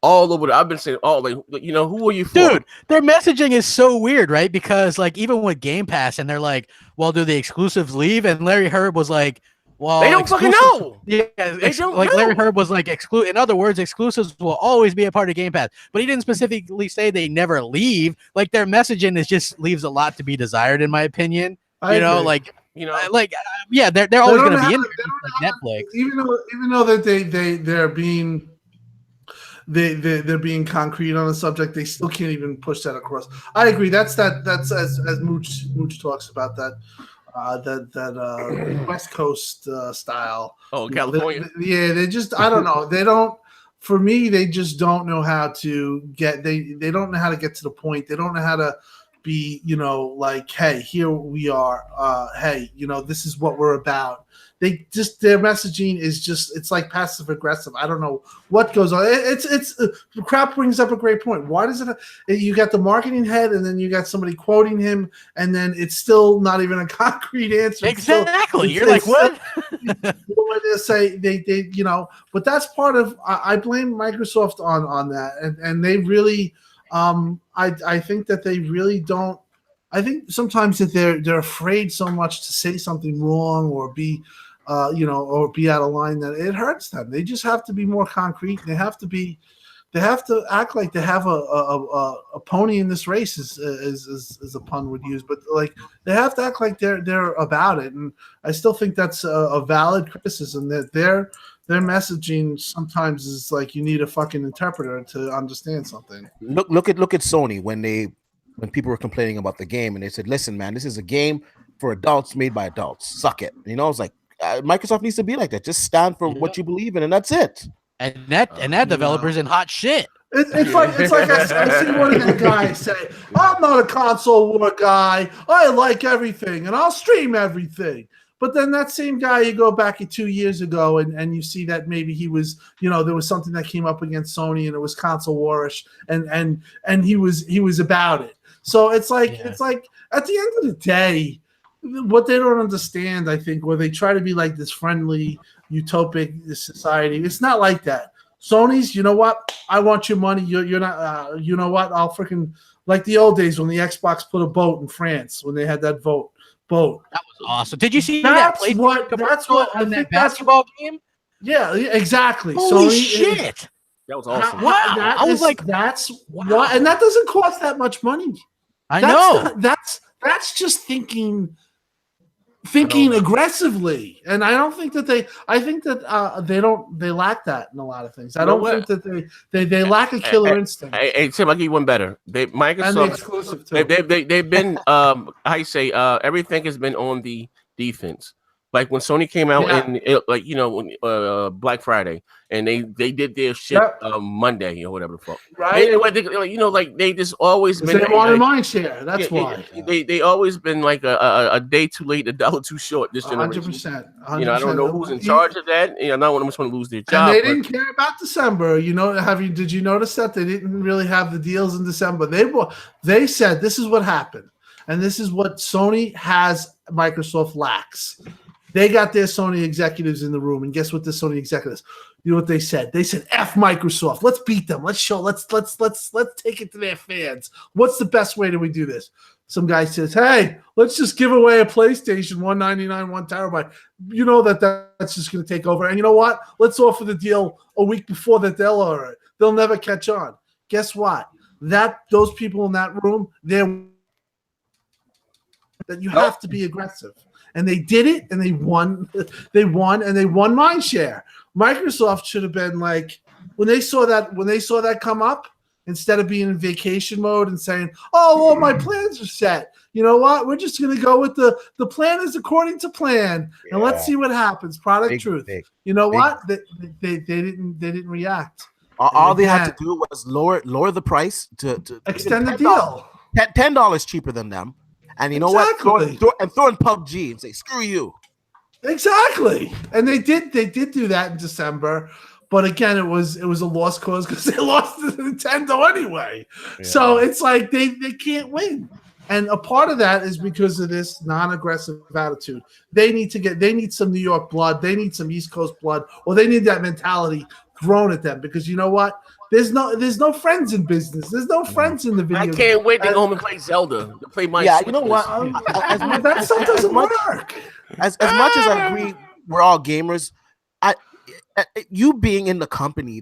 [SPEAKER 1] all over. I've been saying, who are you for?
[SPEAKER 3] Dude, their messaging is so weird, right? Because like even with Game Pass, and they're like, well, do the exclusives leave? And Larry Herb was like, well,
[SPEAKER 1] they don't fucking know.
[SPEAKER 3] Yeah, they don't know. Larry Herb was like, in other words, exclusives will always be a part of Game Pass. But he didn't specifically say they never leave. Like their messaging just leaves a lot to be desired, in my opinion. They're always going to be in there, like Netflix.
[SPEAKER 6] Even though that they're being concrete on the subject, they still can't even push that across. I agree. That's as Mooch talks about that West Coast style.
[SPEAKER 1] Oh, California.
[SPEAKER 6] They just, I don't know. They don't. For me, they just don't know how to get. They don't know how to get to the point. They don't know how to be, like, hey, here we are. Hey, this is what we're about. Their messaging is just, it's like passive aggressive. I don't know what goes on. It's Crap brings up a great point. Why does you got the marketing head, and then you got somebody quoting him, and then it's still not even a concrete answer.
[SPEAKER 3] Exactly. You're like, what?
[SPEAKER 6] They say they but that's part of. I blame Microsoft on that, and they really. I think that they really don't. I think sometimes that they're afraid so much to say something wrong or be, or be out of line that it hurts them. They just have to be more concrete. They have to act like they have a pony in this race, as a pun would use. But like they have to act like they're about it. And I still think that's a valid criticism that their messaging sometimes is like you need a fucking interpreter to understand something.
[SPEAKER 5] Look at Sony when people were complaining about the game, and they said, listen, man, this is a game for adults made by adults. Suck it. It's like Microsoft needs to be like that. Just stand for what you believe in, and that's it.
[SPEAKER 3] And that developer's in hot shit.
[SPEAKER 6] It's like I see one of the guys say, I'm not a console war guy. I like everything, and I'll stream everything. But then that same guy, you go back 2 years ago, and you see that maybe he was, there was something that came up against Sony, and it was console warish, and he was about it. So it's like at the end of the day, what they don't understand, I think, where they try to be like this friendly, utopic society, it's not like that. Sony's, you know what? I want your money. You're not. You know what? I'll freaking like the old days when the Xbox put a boat in France when they had that boat. That
[SPEAKER 3] was awesome. Did you see
[SPEAKER 6] that's
[SPEAKER 3] that?
[SPEAKER 6] That's what
[SPEAKER 3] on that basketball game.
[SPEAKER 6] Yeah, exactly.
[SPEAKER 3] Holy shit!
[SPEAKER 1] That was awesome.
[SPEAKER 3] Wow! I was like,
[SPEAKER 6] that's why, and that doesn't cost that much money.
[SPEAKER 3] I know.
[SPEAKER 6] That's just thinking aggressively, and I don't think that I think that they lack that in a lot of things. I don't think that they lack a killer instinct.
[SPEAKER 1] Hey, Tim, I'll give you one better. Microsoft,
[SPEAKER 6] and the exclusive too.
[SPEAKER 1] They've been everything has been on the defense. Like when Sony came out Black Friday, and they did their shit Monday or whatever the fuck.
[SPEAKER 6] Right.
[SPEAKER 1] They just always been.
[SPEAKER 6] They wanted mind share. That's why.
[SPEAKER 1] They always been like a day too late, $1 too short. This generation.
[SPEAKER 6] 100%.
[SPEAKER 1] I don't know who's in charge of that. I don't want to lose their job.
[SPEAKER 6] And they didn't care about December. Did you notice that they didn't really have the deals in December? They said this is what happened. And this is what Sony has, Microsoft lacks. They got their Sony executives in the room, and guess what? The Sony executives, you know what they said? They said, "F Microsoft. Let's beat them. Let's take it to their fans. What's the best way that we do this?" Some guy says, "Hey, let's just give away a PlayStation, $199, 1 terabyte. You know that's just going to take over. And you know what? Let's offer the deal a week before that they'll never catch on." Guess what? Those people in that room, that you have to be aggressive. And they did it, and they won. They won, and they won mind share. Microsoft should have been like, when they saw that come up, instead of being in vacation mode and saying, "Oh, well, my plans are set. You know what? We're just going to go with the plan is according to plan, and let's see what happens." Product truth. You know what? They didn't react.
[SPEAKER 5] All they had to do was lower the price to
[SPEAKER 6] extend the deal.
[SPEAKER 5] $10 cheaper than them. And you know what? Throw in PUBG and say, "Screw you."
[SPEAKER 6] Exactly. And they did do that in December. But again, it was a lost cause because they lost to Nintendo anyway. Yeah. So it's like they can't win. And a part of that is because of this non-aggressive attitude. They need some New York blood, they need some East Coast blood, or they need that mentality thrown at them, because you know what? There's no friends in business. There's no friends in the video.
[SPEAKER 1] I can't wait to go home and play Zelda. To play my
[SPEAKER 5] you know what?
[SPEAKER 6] That stuff doesn't work.
[SPEAKER 5] As much as I agree, we're all gamers. You being in the company,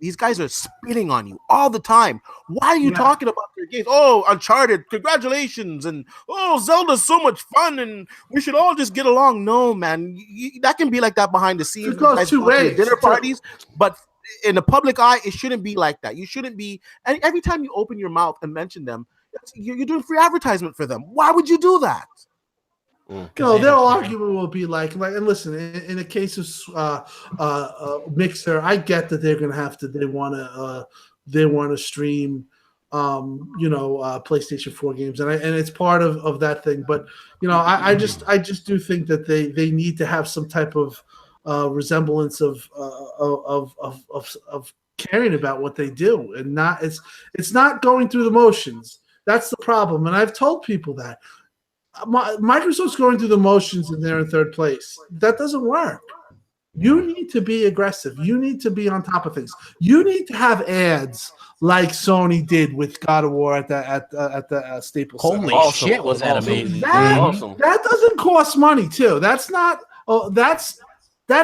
[SPEAKER 5] these guys are spitting on you all the time. Why are you talking about your games? Oh, Uncharted, congratulations, and oh, Zelda's so much fun, and we should all just get along. No, man, that can be like that behind the scenes.
[SPEAKER 6] It goes two ways.
[SPEAKER 5] Dinner parties, but in the public eye, it shouldn't be like that. You shouldn't be. And every time you open your mouth and mention them, you're doing free advertisement for them. Why would you do that?
[SPEAKER 6] No, their argument will be like, and listen, in the case of Mixer, I get that they're gonna have to. They want to stream, PlayStation 4 games, and it's part of that thing. But I just do think that they need to have some type of resemblance of caring about what they do, and it's not going through the motions. That's the problem, and I've told people that. Microsoft's going through the motions and they're in third place. That doesn't work. You need to be aggressive. You need to be on top of things. You need to have ads like Sony did with God of War at the Staples Center.
[SPEAKER 3] Holy shit, was that amazing?
[SPEAKER 6] That doesn't cost money too. That's not. That's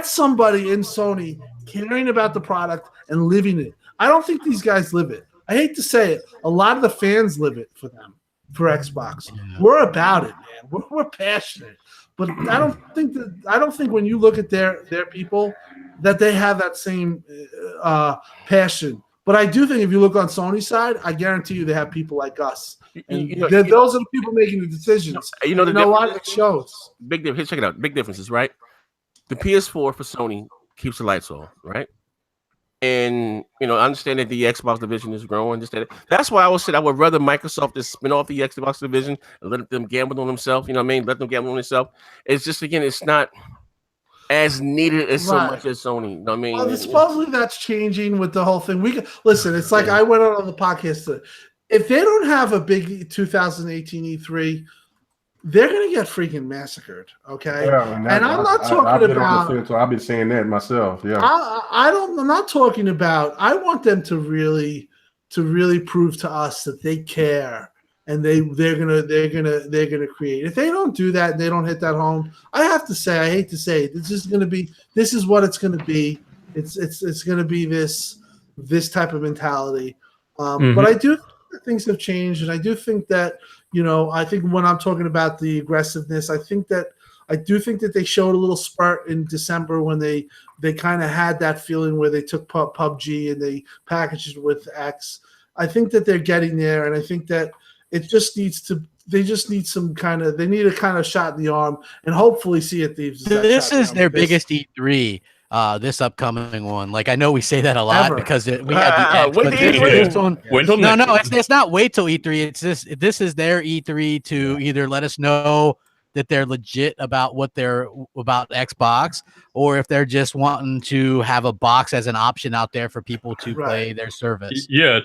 [SPEAKER 6] somebody in Sony caring about the product and living it. I don't think these guys live it. I hate to say it. A lot of the fans live it for them. For Xbox, we're about it, man. We're passionate, but I don't think when you look at their people that they have that same passion. But I do think if you look on Sony's side, I guarantee you they have people like us, and those are the people making the decisions. You know what? It shows.
[SPEAKER 1] Big difference. Check it out. Big differences, right? The PS4 for Sony keeps the lights on, right? And I understand that the Xbox division is growing. That's why I always said I would rather Microsoft just spin off the Xbox division and let them gamble on themselves. You know what I mean? Let them gamble on themselves. It's just, again, it's not as needed as so much as Sony. You know what I mean?
[SPEAKER 6] Well, supposedly that's changing with the whole thing. Listen. It's like I went on the podcast today. If they don't have a big 2018 E3. They're gonna get freaking massacred, okay?
[SPEAKER 4] Yeah,
[SPEAKER 6] and I'm not talking about.
[SPEAKER 4] So I've been saying that myself. Yeah,
[SPEAKER 6] I'm not talking about. I want them to really prove to us that they care and they're gonna create. If they don't do that and they don't hit that home, I have to say, I hate to say it, this is what it's gonna be. It's gonna be this type of mentality. But I do think that things have changed, and I do think that. I think when I'm talking about the aggressiveness, I do think that they showed a little spurt in December when they kind of had that feeling where they took PUBG and they packaged it with X. I think that they're getting there, and I think that it just needs to. They just need they need a kind of shot in the arm, and hopefully Sea of Thieves.
[SPEAKER 3] This is their biggest E3. This upcoming one, like I know we say that a lot because we had the X, no, it's not wait till E3. It's this is their E3 to either let us know that they're legit about what they're about Xbox, or if they're just wanting to have a box as an option out there for people to play their service.
[SPEAKER 7] Yeah,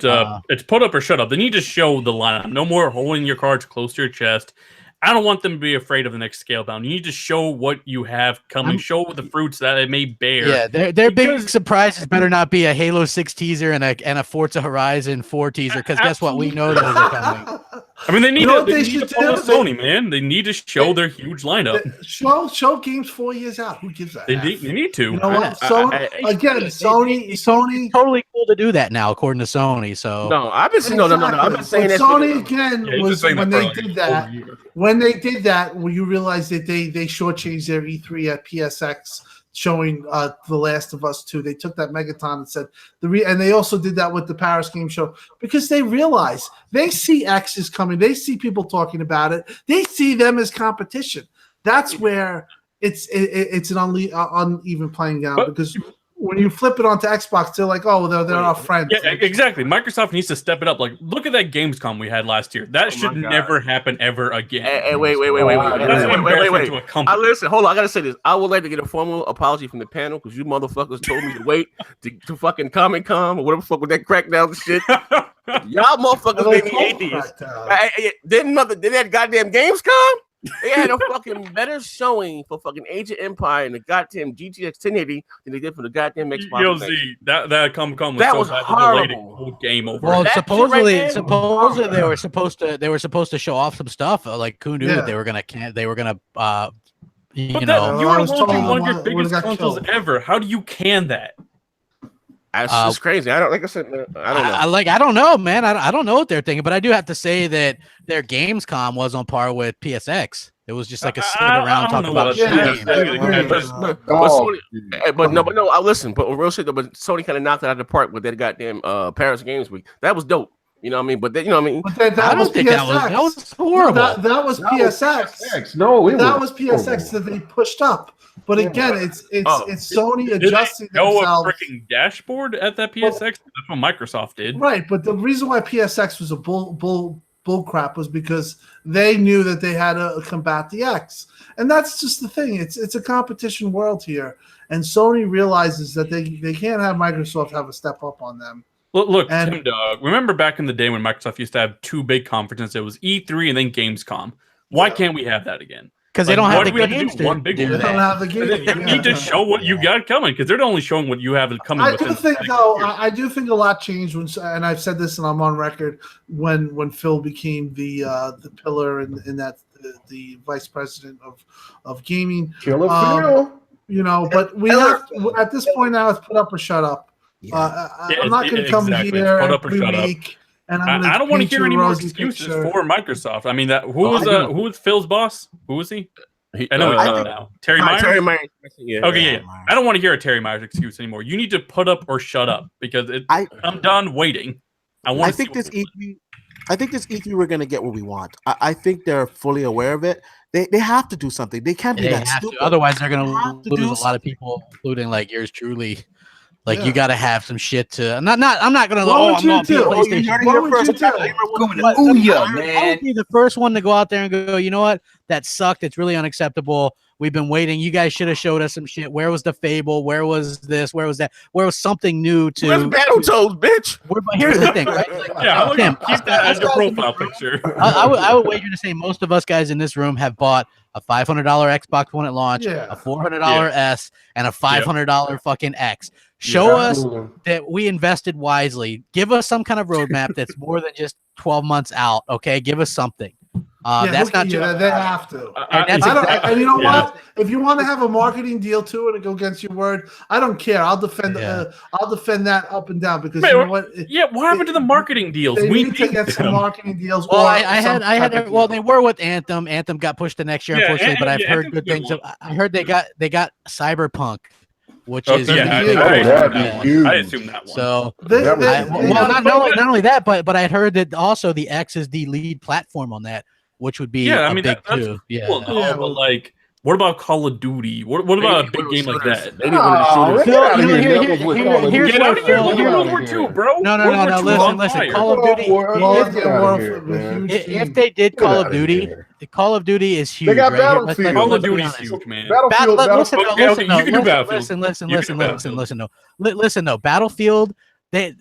[SPEAKER 7] it's put up or shut up. They need to show the lineup. No more holding your cards close to your chest. I don't want them to be afraid of the next scale down. You need to show what you have coming. Show the fruits that it may bear.
[SPEAKER 3] Yeah, their big surprises better not be a Halo 6 teaser and a Forza Horizon 4 teaser, because guess what? We know those are coming.
[SPEAKER 7] I mean, they need to follow Sony, man. They need to show their huge lineup.
[SPEAKER 6] Show games 4 years out. Who gives that?
[SPEAKER 7] They need to.
[SPEAKER 6] You know what? Sony
[SPEAKER 3] totally cool to do that now, according to Sony. So
[SPEAKER 1] no, I've been saying no. I've been saying that.
[SPEAKER 6] Sony again was when they did that. When they did that, when you realize that they shortchanged their E3 at PSX, showing The Last of Us 2. They took that Megaton and said and they also did that with the Paris Game Show, because they realize they see X is coming. They see people talking about it. They see them as competition. That's where it's an uneven playing ground, because when you flip it onto Xbox, they're like, oh, they're our friends.
[SPEAKER 7] Yeah, exactly. Microsoft needs to step it up. Like, look at that Gamescom we had last year. That should never happen ever again.
[SPEAKER 1] Hey, wait. Listen, hold on. I gotta say this. I would like to get a formal apology from the panel, because you motherfuckers told me to wait to fucking Comic-Con or whatever the fuck with that crackdown and shit. Y'all motherfuckers made me atheist. Didn't that goddamn Gamescom? They had a fucking better showing for fucking Age of Empire and the goddamn GTX 1080 than they did for the goddamn Xbox.
[SPEAKER 7] You'll see that Comic-Con was horrible. Whole game over.
[SPEAKER 3] Well, supposedly they were supposed to show off some stuff. Like, who knew that they were gonna you know.
[SPEAKER 7] You were launching one of your biggest consoles ever. How do you can that?
[SPEAKER 1] It's just crazy. I don't know.
[SPEAKER 3] I don't know, man. I don't know what they're thinking, but I do have to say that their Gamescom was on par with PSX. It was just like a sit around talking about games.
[SPEAKER 1] But no. Listen, but real shit. But Sony kind of knocked it out of the park with that goddamn Paris Games Week. That was dope. You know what I mean? But you know what I mean?
[SPEAKER 6] But that was PSX.
[SPEAKER 3] That was horrible.
[SPEAKER 6] That was PSX.
[SPEAKER 4] No,
[SPEAKER 6] that was PSX that they pushed up. But again, it's Sony adjusting themselves.
[SPEAKER 7] A freaking dashboard at that PSX. That's what Microsoft did.
[SPEAKER 6] Right, but the reason why PSX was a bull crap was because they knew that they had to combat the X, and that's just the thing. It's a competition world here, and Sony realizes that they can't have Microsoft have a step up on them.
[SPEAKER 7] Look, Tim Dog. Remember back in the day when Microsoft used to have two big conferences? It was E3 and then Gamescom. Why can't we have that again?
[SPEAKER 3] Because they don't have the games to
[SPEAKER 7] one big
[SPEAKER 3] do
[SPEAKER 6] They don't have the games.
[SPEAKER 7] You need to show what you got coming, because they're only showing what you have coming.
[SPEAKER 6] I do think a lot changed when, and I've said this and I'm on record, when Phil became the pillar and that the vice president of gaming.
[SPEAKER 4] Killer Phil.
[SPEAKER 6] You know, but we have to, at this point now, it's put up or shut up. I'm not going to come here every week. And
[SPEAKER 7] I don't want to hear any more excuses for Microsoft. I mean, who was Phil's boss? Who was he? I know he's not now. Terry Myers?
[SPEAKER 1] Terry Myers. Yeah.
[SPEAKER 7] Okay, yeah. I don't want to hear a Terry Myers excuse anymore. You need to put up or shut up, because I'm done waiting. I think this
[SPEAKER 5] E3 we're going to get what we want. I think they're fully aware of it. They have to do something. They can't be that stupid.
[SPEAKER 3] Otherwise, they're going to lose a lot of people, including like yours truly. Like, you got to have some shit to. I'm not going to.
[SPEAKER 6] What would you do?
[SPEAKER 3] I would be the first one to go out there and go, you know what? That sucked. It's really unacceptable. We've been waiting. You guys should have showed us some shit. Where was the Fable? Where was this? Where was that? Where was something new to?
[SPEAKER 1] Where's Battletoads, bitch?
[SPEAKER 3] Here's the thing, right? Like,
[SPEAKER 7] Tim, keep that as your profile picture.
[SPEAKER 3] I would wager to say most of us guys in this room have bought a $500 Xbox One at launch, a $400 S, and a $500 fucking X. Show us that we invested wisely. Give us some kind of roadmap that's more than just 12 months out. Okay, give us something. That's not true.
[SPEAKER 6] They have to. And you know what? If you want to have a marketing deal to it and go against your word, I don't care. I'll defend. I'll defend that up and down, because you know what?
[SPEAKER 7] What happened to the marketing deals?
[SPEAKER 6] We need to get some marketing deals.
[SPEAKER 3] Well, I had. Well, they were with Anthem. Anthem got pushed to next year, unfortunately. But I've heard good things. I heard they got Cyberpunk, which is
[SPEAKER 7] I assume that one.
[SPEAKER 3] So not only that, but I had heard that also the X is the lead platform on that, which would be big too.
[SPEAKER 7] Cool, but like, What about Call of Duty? What about a big game like that?
[SPEAKER 1] Maybe one of the shooters.
[SPEAKER 4] Get out of here, Neville, with Call of
[SPEAKER 3] here's
[SPEAKER 4] Duty.
[SPEAKER 7] Get out of here!
[SPEAKER 3] what
[SPEAKER 7] Look
[SPEAKER 3] Phil-
[SPEAKER 7] at World War II, bro.
[SPEAKER 3] No. Listen. Call of Duty. If they did Call of Duty, Call of Duty is huge.
[SPEAKER 4] They got
[SPEAKER 3] right?
[SPEAKER 4] Battlefield.
[SPEAKER 7] Call of
[SPEAKER 3] let's be
[SPEAKER 7] Duty's
[SPEAKER 3] honest.
[SPEAKER 7] huge, man.
[SPEAKER 3] Listen though. Battlefield. They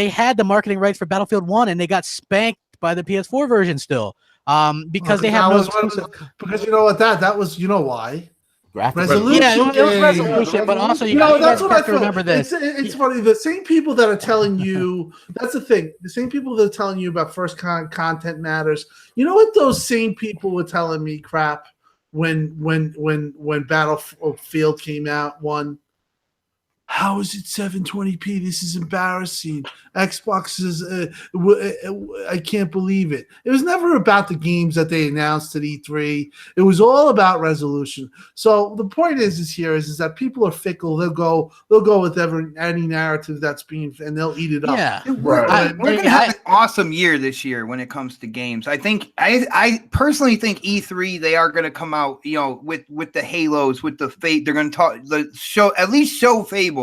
[SPEAKER 3] had the marketing rights for Battlefield 1 and they got spanked by the PS4 version still. Because they have no exclusive.
[SPEAKER 6] Because you know what that was, you know why?
[SPEAKER 5] Resolution.
[SPEAKER 3] Yeah, it was resolution, but also you
[SPEAKER 6] that's what I
[SPEAKER 3] to remember this.
[SPEAKER 6] It's funny. The same people that are telling you that's the thing. The same people that are telling you about first content matters. You know what those same people were telling me crap when Battlefield came out. How is it 720p? This is embarrassing. Xbox is, I can't believe it. It was never about the games that they announced at E3. It was all about resolution. So the point is that people are fickle. They'll go with any narrative that's being, and they'll eat it up.
[SPEAKER 3] Yeah,
[SPEAKER 2] we're gonna have an awesome year this year when it comes to games. I personally think E3 they are gonna come out, with the Halos, with the Fate. They're gonna at least show Fable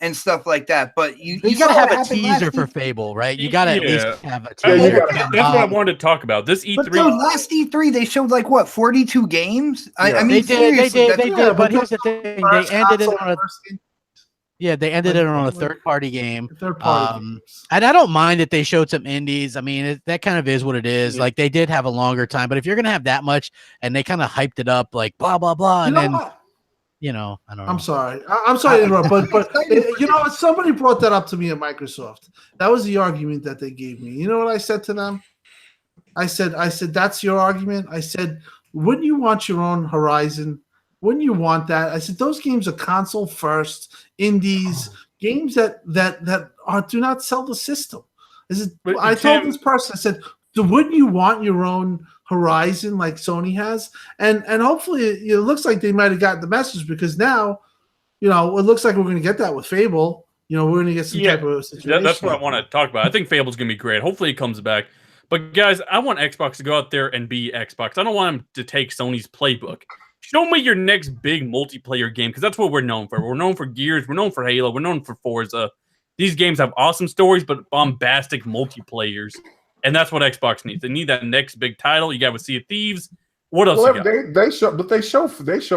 [SPEAKER 2] and stuff like that. But you
[SPEAKER 3] gotta have a teaser for Fable, right? You gotta at least have a teaser.
[SPEAKER 7] That's what I wanted to talk about. This E3.
[SPEAKER 2] But last E3 they showed 42 games. I mean,
[SPEAKER 3] they did. But here's the thing: they ended it on a third-party game. And I don't mind that they showed some indies. I mean, that kind of is what it is.
[SPEAKER 6] Yeah.
[SPEAKER 3] Like they did have a longer time, but if you're gonna have that much, and they kind of hyped it up, like blah blah blah, and then. I don't know. I'm
[SPEAKER 6] sorry to interrupt, but somebody brought that up to me at Microsoft. That was the argument that they gave me. You know what I said to them? I said, that's your argument. I said, wouldn't you want your own Horizon? Wouldn't you want that? I said, those games are console first, indies, games that do not sell the system. I told this person, I said, wouldn't you want your own Horizon like Sony has? And hopefully it looks like they might have gotten the message, because now, it looks like we're going to get that with Fable. We're going to get some type of situation.
[SPEAKER 7] That's what I want to talk about. I think Fable's going to be great. Hopefully it comes back. But guys, I want Xbox to go out there and be Xbox. I don't want them to take Sony's playbook. Show me your next big multiplayer game, because that's what we're known for. We're known for Gears. We're known for Halo. We're known for Forza. These games have awesome stories, but bombastic multiplayers. And that's what Xbox needs. They need that next big title. You got with Sea of Thieves. What else?
[SPEAKER 4] They show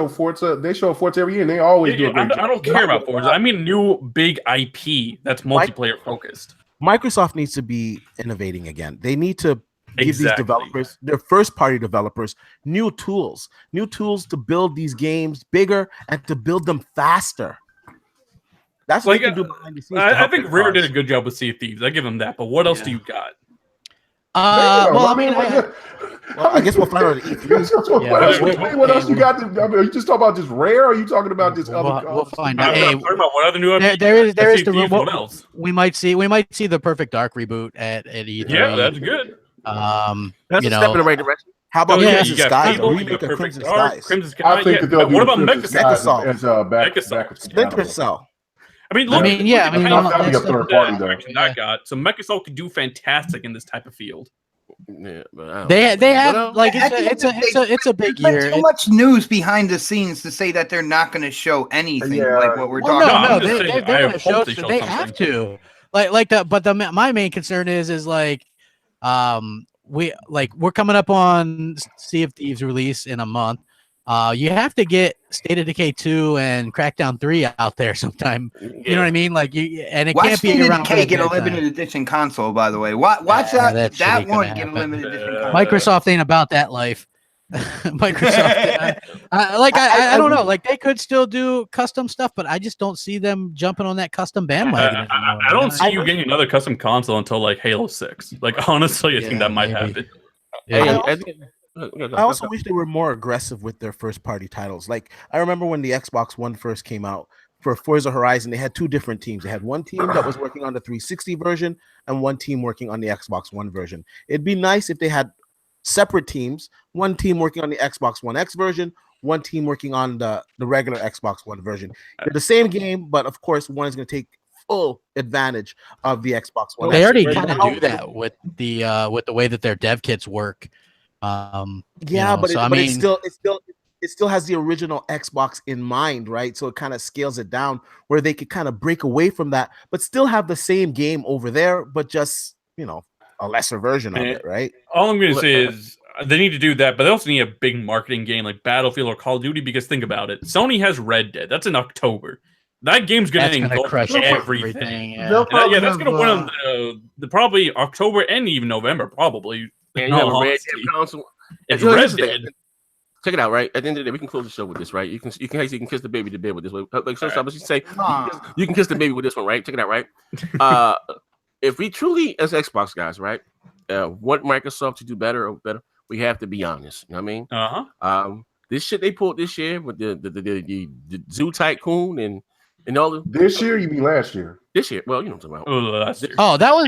[SPEAKER 4] Forza. They show Forza every year, and they always do a great job.
[SPEAKER 7] I don't care about Forza. I mean a new big IP that's multiplayer focused.
[SPEAKER 5] Microsoft needs to be innovating again. They need to give these developers, their first-party developers, new tools to build these games bigger and to build them faster. That's what they can do behind the scenes.
[SPEAKER 7] I think Rare did a good job with Sea of Thieves. I give them that. But what else do you got?
[SPEAKER 5] I guess we'll find out at E3.
[SPEAKER 4] What else you got? Are you just talking about just Rare? Or are you talking about this other?
[SPEAKER 3] We'll find out. Hey,
[SPEAKER 7] talking about what other new
[SPEAKER 3] there is the
[SPEAKER 7] Thieves, what else?
[SPEAKER 3] We might see the Perfect Dark reboot at E3.
[SPEAKER 7] Yeah, that's good.
[SPEAKER 5] That's a step in the right direction. How about Crimson Skies? Remake of Crimson Skies.
[SPEAKER 4] I think
[SPEAKER 7] what about Microsoft?
[SPEAKER 5] Splinter Cell.
[SPEAKER 7] I mean, look,
[SPEAKER 4] that's a third party though.
[SPEAKER 7] I got so Microsoft could do fantastic in this type of field.
[SPEAKER 1] Yeah, but
[SPEAKER 3] they have it's a big year.
[SPEAKER 2] So much news behind the scenes to say that they're not going to show anything like what we're talking about.
[SPEAKER 3] No, they're going to show. They have to. My main concern is we're coming up on Sea of Thieves release in a month. You have to get State of Decay 2 and Crackdown 3 out there sometime. You know what I mean? It can't be around.
[SPEAKER 2] State of Decay get a limited edition console, by the way. Watch that one get a limited edition console.
[SPEAKER 3] Microsoft ain't about that life. Microsoft, I don't know. Like they could still do custom stuff, but I just don't see them jumping on that custum bandwagon.
[SPEAKER 7] I don't see you getting another custom console until Halo 6. Honestly, I think that might happen.
[SPEAKER 3] Yeah.
[SPEAKER 5] I also wish they were more aggressive with their first-party titles. I remember when the Xbox One first came out for Forza Horizon, they had two different teams. They had one team that was working on the 360 version and one team working on the Xbox One version. It'd be nice if they had separate teams, one team working on the Xbox One X version, one team working on the regular Xbox One version. They're the same game, but of course, one is going to take full advantage of the Xbox One.
[SPEAKER 3] They already kind of do that with the way that their dev kits work.
[SPEAKER 5] It's it still has the original Xbox in mind, right? So it kind of scales it down where they could kind of break away from that, but still have the same game over there, but just, you know, a lesser version of it, right?
[SPEAKER 7] All I'm going to say is they need to do that, but they also need a big marketing game like Battlefield or Call of Duty, because think about it. Sony has Red Dead. That's in October. That game's going to
[SPEAKER 3] crush
[SPEAKER 7] everything.
[SPEAKER 3] Yeah,
[SPEAKER 7] that's going to win the probably October and even November, probably.
[SPEAKER 1] And you have a Red Dead console.
[SPEAKER 7] It's Red Dead.
[SPEAKER 1] Check it out, right? At the end of the day, we can close the show with this, right? You can kiss the baby to bed with this. Like sometimes you say, you can kiss the baby with this one, right? Check it out, right? If we truly, as Xbox guys, right, want Microsoft to do better, we have to be honest. You know what I mean? This shit they pulled this year with the Zoo Tycoon and all the
[SPEAKER 4] this year. You mean last year?
[SPEAKER 1] This year, well, you know what I'm talking about.
[SPEAKER 7] Last year.
[SPEAKER 3] Oh, that was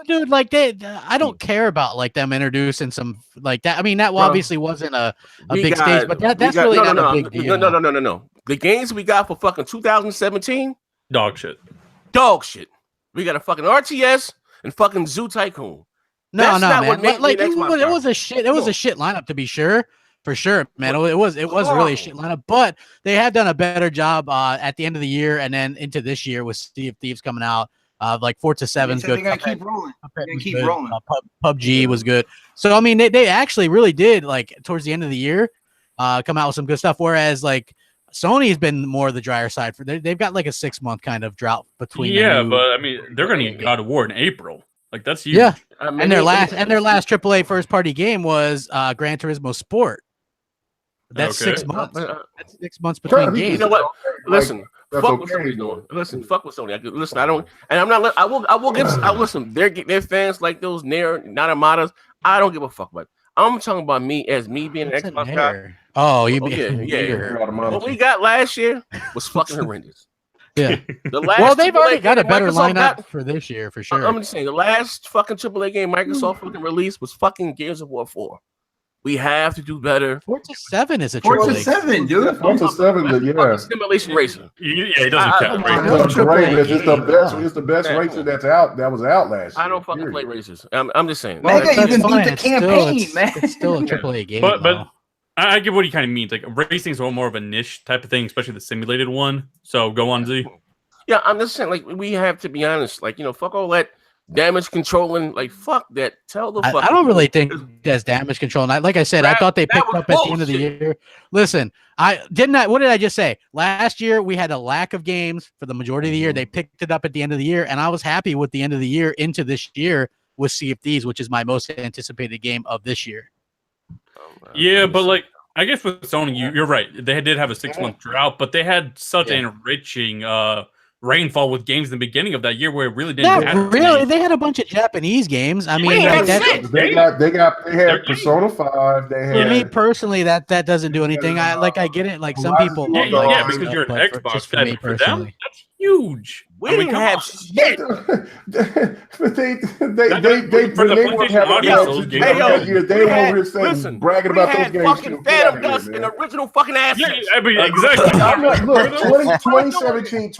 [SPEAKER 3] dude. Like I don't care about like them introducing some like that. I mean, that obviously wasn't a big stage, but that's really not a big deal.
[SPEAKER 1] No. The games we got for fucking 2017,
[SPEAKER 7] dog shit.
[SPEAKER 1] We got a fucking RTS and fucking Zoo Tycoon.
[SPEAKER 3] No, man. Like it was a shit. It was a shit lineup to be sure. For sure, man. It was really a shit lineup, but they have done a better job at the end of the year and then into this year with Sea of Thieves coming out. Like Forza 7's good.
[SPEAKER 2] They're gonna keep rolling.
[SPEAKER 3] PUBG was good. So I mean, they actually really did like towards the end of the year come out with some good stuff. Whereas like Sony's been more the drier side for they've got like a 6-month kind of drought between.
[SPEAKER 7] Yeah, but I mean, they're gonna get God of War in April. Like that's huge.
[SPEAKER 3] Yeah, and their last AAA first party game was Gran Turismo Sport. That's 6 months. That's 6 months between games.
[SPEAKER 1] You know what? Listen, fuck what Sony's doing. Listen, fuck what Sony. Listen, I don't, and I'm not. I will give. I listen. They're fans like those near not Armadas. I don't give a fuck about it. I'm talking about me being an Xbox guy.
[SPEAKER 3] Oh,
[SPEAKER 1] yeah. What we got last year was fucking horrendous.
[SPEAKER 3] Yeah. Well, they've already got a better lineup for this year, for sure.
[SPEAKER 1] I'm just saying, the last fucking AAA game Microsoft fucking released was fucking Gears of War 4. We have to do better.
[SPEAKER 3] Forza 7 is a
[SPEAKER 2] Forza 7, dude.
[SPEAKER 4] Forza 7, yeah.
[SPEAKER 1] Simulation racing.
[SPEAKER 7] Yeah, it doesn't count.
[SPEAKER 4] It's the best racer that's out. That was out last year.
[SPEAKER 1] I don't fucking play races. I'm just saying.
[SPEAKER 2] Mega even beat the campaign, man.
[SPEAKER 3] It's still a AAA game.
[SPEAKER 7] But I get what he kind of means. Like racing is more of a niche type of thing, especially the simulated one. So go on, Z.
[SPEAKER 1] Yeah, I'm just saying. Like we have to be honest. Like fuck all that damage controlling. Like fuck that. Tell the fuck.
[SPEAKER 3] I don't really think that's damage control. And like I said, I thought they picked up at the end of the year. Listen, what did I just say? Last year we had a lack of games for the majority of the year. They picked it up at the end of the year, and I was happy with the end of the year into this year with Sea of Thieves, which is my most anticipated game of this year.
[SPEAKER 7] Yeah, but like I guess with Sony, you're right. They did have a 6-month drought, but they had such an enriching rainfall with games in the beginning of that year where it really didn't matter.
[SPEAKER 3] Really, they had a bunch of Japanese games. I mean,
[SPEAKER 4] they had Persona 5. They had
[SPEAKER 3] me personally, that doesn't do anything. I get it. Like some people,
[SPEAKER 7] yeah, because you're an Xbox fan. For them, that's huge.
[SPEAKER 1] We didn't have shit.
[SPEAKER 4] They were saying bragging about those games.
[SPEAKER 1] Fucking Phantom Dust and original fucking ass.
[SPEAKER 7] Yeah, I mean, exactly.
[SPEAKER 4] Look, 2017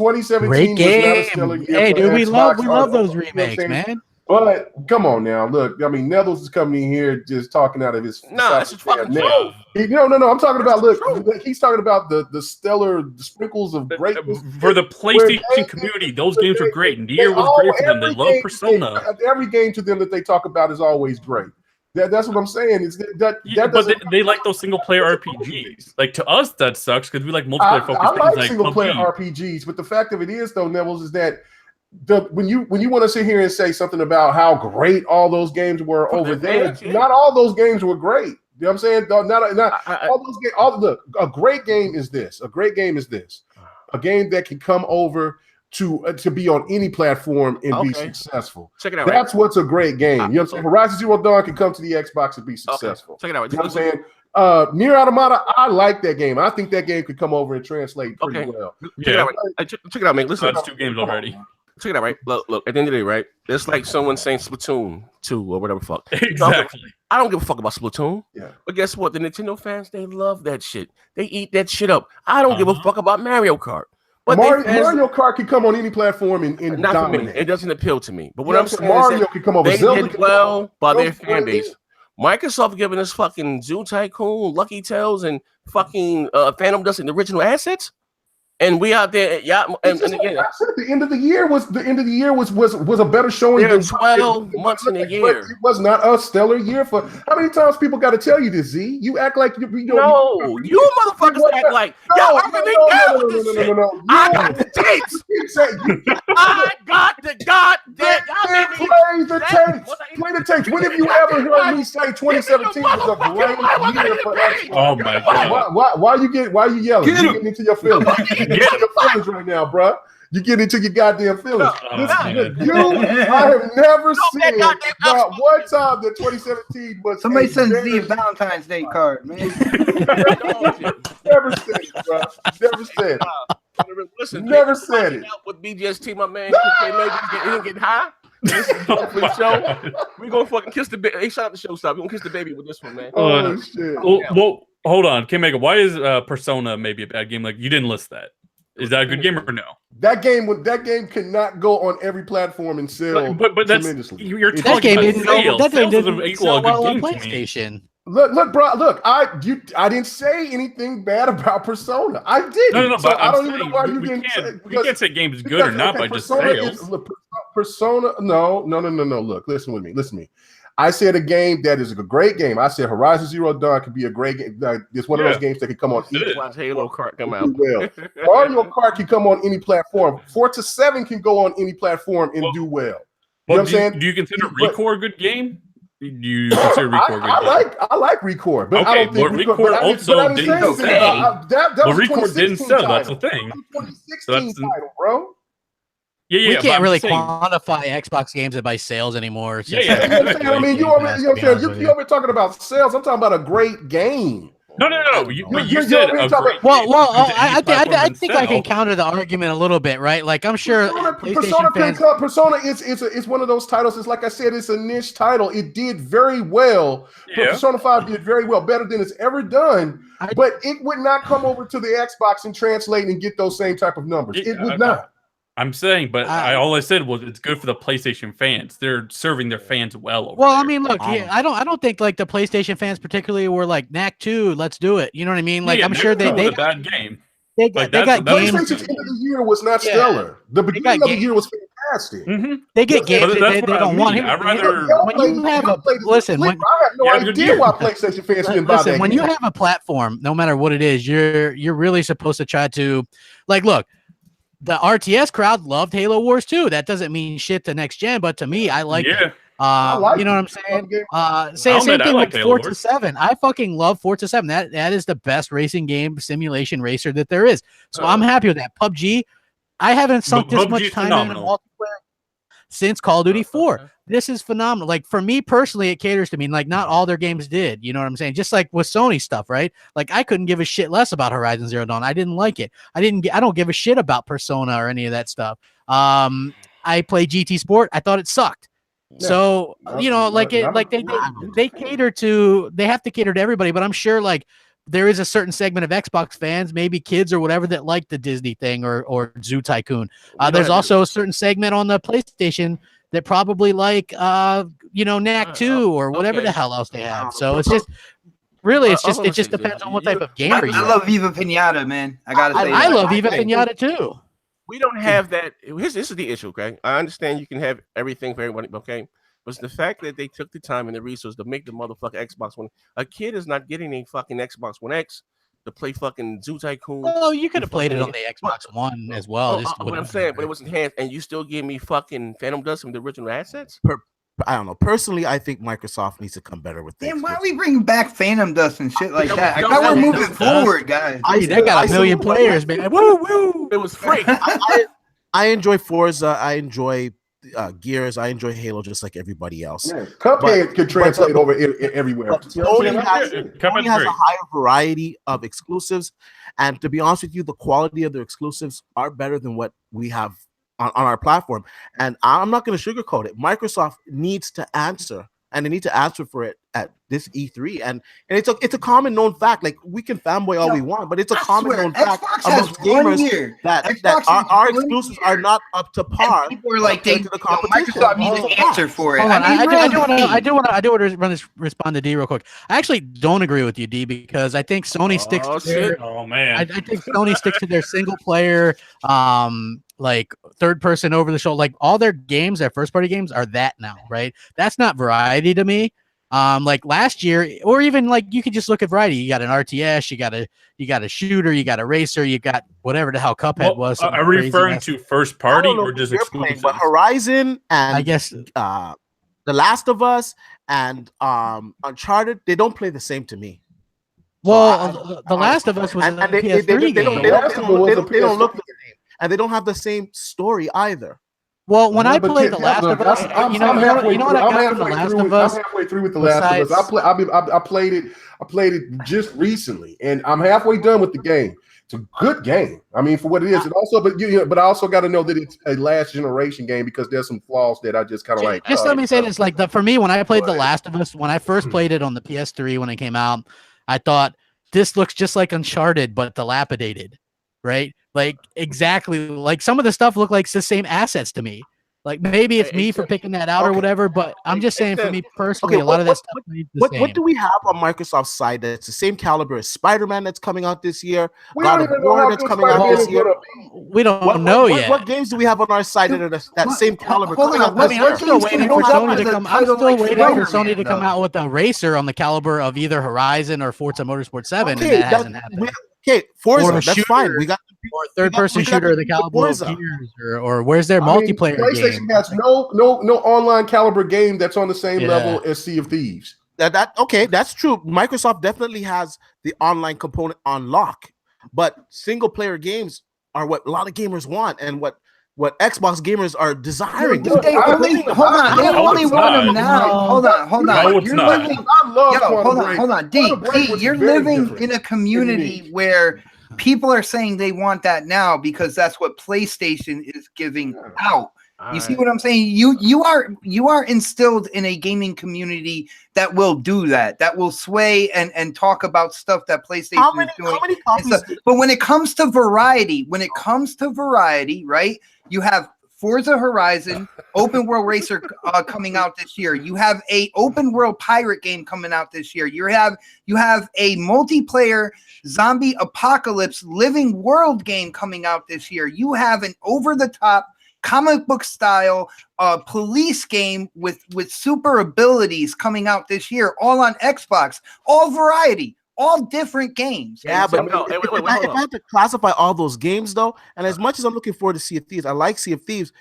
[SPEAKER 3] great game. Hey, dude, we love those remakes, man.
[SPEAKER 4] But come on now, look. I mean, Neville's is coming in here just talking out of his.
[SPEAKER 1] That's just fucking true.
[SPEAKER 4] No. I'm talking about he's talking about the stellar sprinkles of greatness
[SPEAKER 7] for the PlayStation community. Those games were great, and the year was great for them. They love Persona.
[SPEAKER 4] Every game to them that they talk about is always great. That's what I'm saying. But
[SPEAKER 7] they like those single player RPGs. Like to us, that sucks because we like multiplayer focused
[SPEAKER 4] things. I like
[SPEAKER 7] single
[SPEAKER 4] player RPGs, but the fact of it is, though, Neville's, is that. When you want to sit here and say something about how great all those games were over there, not all those games were great. You know what I'm saying? Not all those games. Look, a great game is this. A great game is this. A game that can come over to be on any platform and be successful.
[SPEAKER 1] Check it out.
[SPEAKER 4] That's what's a great game. You know what I'm saying? Horizon Zero Dawn can come to the Xbox and be successful.
[SPEAKER 1] Check it out.
[SPEAKER 4] You know what I'm saying? Nier Automata, I like that game. I think that game could come over and translate pretty well.
[SPEAKER 1] Check it out, man. Listen,
[SPEAKER 7] that's 2 games already.
[SPEAKER 1] Check it out, right? Look. At the end of the day, right? It's like someone saying Splatoon 2 or whatever fuck.
[SPEAKER 7] Exactly.
[SPEAKER 1] I don't give a fuck about Splatoon.
[SPEAKER 4] Yeah.
[SPEAKER 1] But guess what? The Nintendo fans, they love that shit. They eat that shit up. I don't give a fuck about Mario Kart. But
[SPEAKER 4] Mario Kart can come on any platform and
[SPEAKER 1] not
[SPEAKER 4] dominate.
[SPEAKER 1] For me. It doesn't appeal to me. But what I'm saying
[SPEAKER 4] Mario
[SPEAKER 1] is
[SPEAKER 4] can come over.
[SPEAKER 1] They did well by their fan base. Microsoft giving us fucking Zoo Tycoon, Lucky Tales, and fucking Phantom Dust and the original assets. And we out there, yeah. And again,
[SPEAKER 4] I said the end of the year was a better showing than
[SPEAKER 1] 12 months in a year.
[SPEAKER 4] It was not a stellar year for. How many times people got to tell you this? Z, you act like you
[SPEAKER 1] motherfuckers act like
[SPEAKER 4] no. I
[SPEAKER 1] got the tapes. I got the goddamn.
[SPEAKER 4] Play the tapes. Play the tapes. When have you ever heard me say 2017 was a great year for Xbox?
[SPEAKER 7] Oh my god!
[SPEAKER 4] Why you yelling? You getting into your feelings? Get your feelings right now, bro. You get into your goddamn feelings. I have never seen about one time that 2017 was.
[SPEAKER 2] Somebody send Z a Valentine's Day card, man.
[SPEAKER 4] Never said it, bro. Never said it.
[SPEAKER 1] Listen,
[SPEAKER 4] never said it.
[SPEAKER 1] With BGST, my man, he didn't get high. This is the show. We gonna fucking kiss the baby. Hey, shout out the show stop. We gonna kiss the baby with this one, man.
[SPEAKER 4] Oh shit.
[SPEAKER 7] Well, hold on, Kingmaker. Why is Persona maybe a bad game? Like you didn't list that. Is that a good game or no?
[SPEAKER 4] That game cannot go on every platform and sell
[SPEAKER 7] but that's
[SPEAKER 4] tremendously.
[SPEAKER 7] You're
[SPEAKER 3] that
[SPEAKER 7] talking
[SPEAKER 3] game
[SPEAKER 7] about
[SPEAKER 3] didn't
[SPEAKER 7] sales.
[SPEAKER 3] that game
[SPEAKER 7] Sales
[SPEAKER 3] didn't
[SPEAKER 7] doesn't equal
[SPEAKER 3] sell
[SPEAKER 7] a good
[SPEAKER 3] well on
[SPEAKER 7] game to me.
[SPEAKER 3] PlayStation.
[SPEAKER 4] Look, bro. Look, I didn't say anything bad about Persona. I didn't.
[SPEAKER 7] No.
[SPEAKER 4] So
[SPEAKER 7] but
[SPEAKER 4] I don't
[SPEAKER 7] saying
[SPEAKER 4] even know why you
[SPEAKER 7] we
[SPEAKER 4] didn't.
[SPEAKER 7] We can't say games is good or not by just sales.
[SPEAKER 4] Persona. No. Look, listen to me. I said a game that is a great game. I said Horizon Zero Dawn could be a great game. It's one of those games that could come on.
[SPEAKER 1] Watch Halo Kart come out.
[SPEAKER 4] Well, Mario Kart can come on any platform. Forza 7 can go on any platform and do well. You know what I'm saying?
[SPEAKER 7] Do you consider Recore a good game? Do you consider Recore a good game?
[SPEAKER 4] I like Recore, but I don't think
[SPEAKER 7] Recore also didn't sell. But Recore didn't sell. That's the thing.
[SPEAKER 4] 2016 title, bro.
[SPEAKER 7] Yeah,
[SPEAKER 3] we can't really quantify Xbox games by sales anymore.
[SPEAKER 4] I mean, you over talking about sales. I'm talking about a great game.
[SPEAKER 7] No. You said a great
[SPEAKER 3] I think I can counter the argument a little bit, right? Like I'm sure
[SPEAKER 4] Persona is one of those titles. It's like I said, it's a niche title. It did very well.
[SPEAKER 7] Yeah.
[SPEAKER 4] Persona 5 did very well, better than it's ever done. But it would not come over to the Xbox and translate and get those same type of numbers. It would not.
[SPEAKER 7] I'm saying, but all I said was it's good for the PlayStation fans. They're serving their fans well.
[SPEAKER 3] I mean, look, I don't think like the PlayStation fans particularly were like Knack 2. Let's do it. You know what I mean? Like I'm sure they
[SPEAKER 7] a bad game.
[SPEAKER 3] They got games.
[SPEAKER 4] PlayStation's end of the year was not stellar. The beginning of the year was fantastic.
[SPEAKER 7] Mm-hmm.
[SPEAKER 3] They get games they don't want.
[SPEAKER 7] I'd rather.
[SPEAKER 3] When you have a listen,
[SPEAKER 4] I have no idea why PlayStation fans didn't buy that game.
[SPEAKER 3] When you have a platform, no matter what it is, you're really supposed to try to like look. The RTS crowd loved Halo Wars 2. That doesn't mean shit to next gen, but to me, I like it. You know what I'm saying? Same thing with Forza 7. I fucking love Forza 7. That is the best racing game simulation racer that there is. So I'm happy with that. PUBG, I haven't sunk this much time in multiplayer since Call of Duty 4. This is phenomenal. Like for me personally, it caters to me. Like not all their games did. You know what I'm saying? Just like with Sony stuff, right? Like I couldn't give a shit less about Horizon Zero Dawn. I didn't like it. I don't give a shit about Persona or any of that stuff. I play GT Sport. I thought it sucked. Yeah. So you know, they cater to. They have to cater to everybody. But I'm sure like there is a certain segment of Xbox fans, maybe kids or whatever, that like the Disney thing or Zoo Tycoon. There's also a certain segment on the PlayStation that probably like Knack 2 or whatever the hell else they have. So it's just really it just depends on what type of gamer you are.
[SPEAKER 2] I love Viva Pinata, man. I gotta say
[SPEAKER 3] I love Viva Pinata too.
[SPEAKER 1] We don't have that. This is the issue, okay? I understand you can have everything for everybody, okay? But it's the fact that they took the time and the resources to make the motherfucking Xbox One. A kid is not getting a fucking Xbox One X to play fucking Zoo Tycoon.
[SPEAKER 3] Oh, you could have played it on the Xbox One as well.
[SPEAKER 1] What I'm saying, but it was enhanced, and you still give me fucking Phantom Dust from the original assets?
[SPEAKER 5] I don't know. Personally, I think Microsoft needs to come better with this.
[SPEAKER 2] Damn, why are we bringing back Phantom Dust and shit like that? I thought we're moving forward, guys.
[SPEAKER 3] They got a million players, man. Woo, woo.
[SPEAKER 1] It was free.
[SPEAKER 5] I enjoy Forza. I enjoy Gears. I enjoy Halo just like everybody else.
[SPEAKER 4] Yeah. Cuphead could translate over everywhere.
[SPEAKER 5] Sony has a higher variety of exclusives, and to be honest with you, the quality of their exclusives are better than what we have on our platform. And I'm not going to sugarcoat it. Microsoft needs to answer and they need to answer for it at this E3. And it's a common known fact. Like, we can fanboy all we want, but it's a common known fact amongst gamers that our exclusives are not up to par.
[SPEAKER 2] And people are like,
[SPEAKER 5] Microsoft
[SPEAKER 2] needs an answer for it.
[SPEAKER 3] Hold on, I do want to respond to D real quick. I actually don't agree with you, D, because I think Sony sticks to their, I think Sony sticks to their single player, like third person over the shoulder, like all their games, their first party games are that now, right? That's not variety to me. Like last year, or even like you could just look at variety. You got an RTS, you got a shooter, you got a racer, you got whatever the hell Cuphead was.
[SPEAKER 7] Are we referring to first party or just exclusive?
[SPEAKER 5] But Horizon and
[SPEAKER 3] I guess
[SPEAKER 5] The Last of Us and Uncharted, they don't play the same to me.
[SPEAKER 3] Well, The Last of Us was a PS3 game.
[SPEAKER 5] They don't look the same, and they don't have the same story either.
[SPEAKER 3] Well, when I played The Last of Us, you know what I got from The Last of Us?
[SPEAKER 4] I'm halfway through with The Last of Us. I played it just recently, and I'm halfway done with the game. It's a good game. I mean, for what it is, and also, but I also got to know that it's a last generation game because there's some flaws that I just kind of like.
[SPEAKER 3] Just let me say this: like for me, when I played The Last of Us, when I first played it on the PS3 when it came out, I thought this looks just like Uncharted but dilapidated, right? Like exactly, like some of the stuff looked like the same assets to me. Like maybe it's me for picking that out or whatever, but I'm just saying for me personally, a lot of that stuff.
[SPEAKER 5] What do we have on Microsoft's side that's the same caliber as Spider-Man that's coming out this year? God of War that's coming out this year.
[SPEAKER 3] We don't know yet.
[SPEAKER 5] What games do we have on our side that are that same caliber?
[SPEAKER 3] I'm still waiting for Sony to come. I'm still waiting for Sony to come out with a racer on the caliber of either Horizon or Forza Motorsport 7, and that hasn't happened.
[SPEAKER 5] Okay, Forza, that's fine. We got
[SPEAKER 3] or third-person shooter, the caliber of Gears, or where's their multiplayer
[SPEAKER 4] PlayStation
[SPEAKER 3] game?
[SPEAKER 4] has no online caliber game that's on the same level as Sea of Thieves.
[SPEAKER 5] Okay, that's true. Microsoft definitely has the online component on lock, but single-player games are what a lot of gamers want and what Xbox gamers are desiring.
[SPEAKER 2] Hold on, they only want them now. Hold on.
[SPEAKER 7] No, it's not.
[SPEAKER 2] Hold on. D, you're living in a community where people are saying they want that now because that's what PlayStation is giving out. You see what I'm saying? You are instilled in a gaming community that will do that will sway and talk about stuff that PlayStation is doing.
[SPEAKER 5] How many copies?
[SPEAKER 2] But when it comes to variety, right? You have Forza Horizon, open world racer coming out this year. You have a open world pirate game coming out this year. You have a multiplayer zombie apocalypse living world game coming out this year. You have an over the top comic book style police game with super abilities coming out this year, all on Xbox, all variety. All different games.
[SPEAKER 5] Yeah, but if I had to classify all those games, though, and as much as I'm looking forward to Sea of Thieves, I like Sea of Thieves.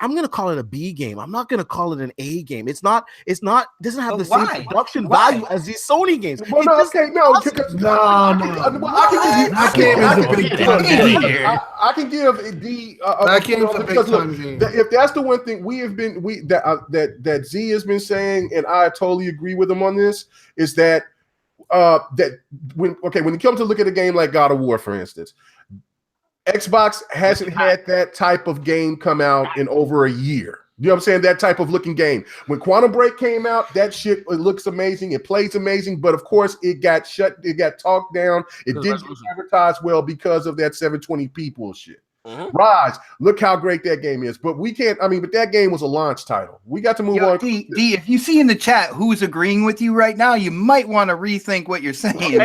[SPEAKER 5] I'm gonna call it a B game. I'm not gonna call it an A game. It doesn't have the same production value as these Sony games.
[SPEAKER 4] Well, no. I can give D. If that's the one thing that Z has been saying, and I totally agree with him on this, is that when it comes to look at a game like God of War, for instance, Xbox hasn't had that type of game come out in over a year. You know what I'm saying? That type of looking game. When Quantum Break came out, that shit, it looks amazing. It plays amazing, but of course it got talked down. It didn't get advertised well because of that 720p bullshit. Raj, look how great that game is. But we can't, but that game was a launch title. We got to move on.
[SPEAKER 2] D, if you see in the chat who's agreeing with you right now, you might want to rethink what you're saying.
[SPEAKER 4] Look,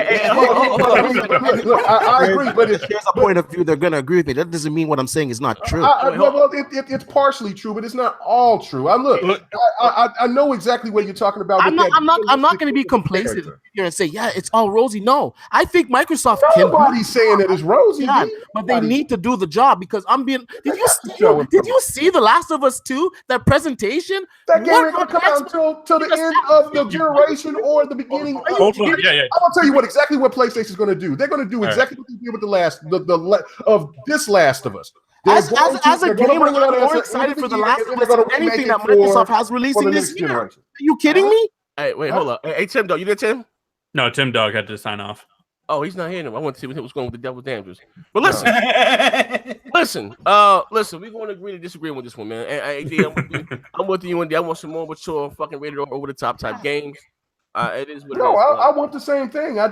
[SPEAKER 4] I agree, but
[SPEAKER 5] if there's a point of view they're going to agree with me, that doesn't mean what I'm saying is not true.
[SPEAKER 4] It's partially true, but it's not all true. I know exactly what you're talking about.
[SPEAKER 5] I'm not going to be complacent here and say, yeah, it's all rosy. No, I think Microsoft
[SPEAKER 4] Nobody's saying that it's rosy,
[SPEAKER 5] but they need to do the job because I'm being. Did you see The Last of Us 2? That presentation?
[SPEAKER 4] That game ain't gonna come out until the end of the generation or the beginning. I'm gonna tell you exactly what PlayStation's gonna do. They're gonna do exactly what they did with this Last of Us.
[SPEAKER 5] As a gamer, I'm more excited for The Last of Us than anything that Microsoft has releasing this year. Are you kidding me?
[SPEAKER 1] Hey, wait, hold up. Hey, Tim Dog, you there, Tim?
[SPEAKER 7] No, Tim Dog had to sign off.
[SPEAKER 1] Oh, he's not here anymore. I want to see what's going on with the Devil Dangerous. But listen, listen. We're going to agree to disagree with this one, man. I'm with you, and I want some more mature, fucking rated over the top type games. It is what it is.
[SPEAKER 4] I want the same thing.
[SPEAKER 3] I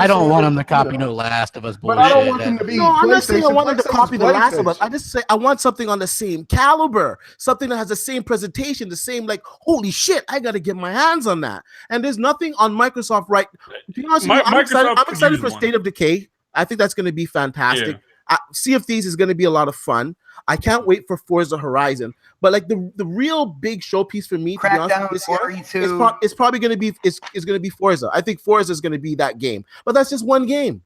[SPEAKER 3] don't want him to copy no Last of Us bullshit.
[SPEAKER 4] But I don't want them to be.
[SPEAKER 5] No, I'm not saying I want them to copy the Last of Us. I just say I want something on the same caliber, something that has the same presentation, the same like, holy shit, I got to get my hands on that. And there's nothing on Microsoft right. To be honest with you, I'm excited for State of Decay. I think that's going to be fantastic. Sea of Thieves is going to be a lot of fun. I can't wait for Forza Horizon. But like the real big showpiece for me, to be honest, this year, it's probably going to be it's going to be Forza. I think Forza is going to be that game. But that's just one game.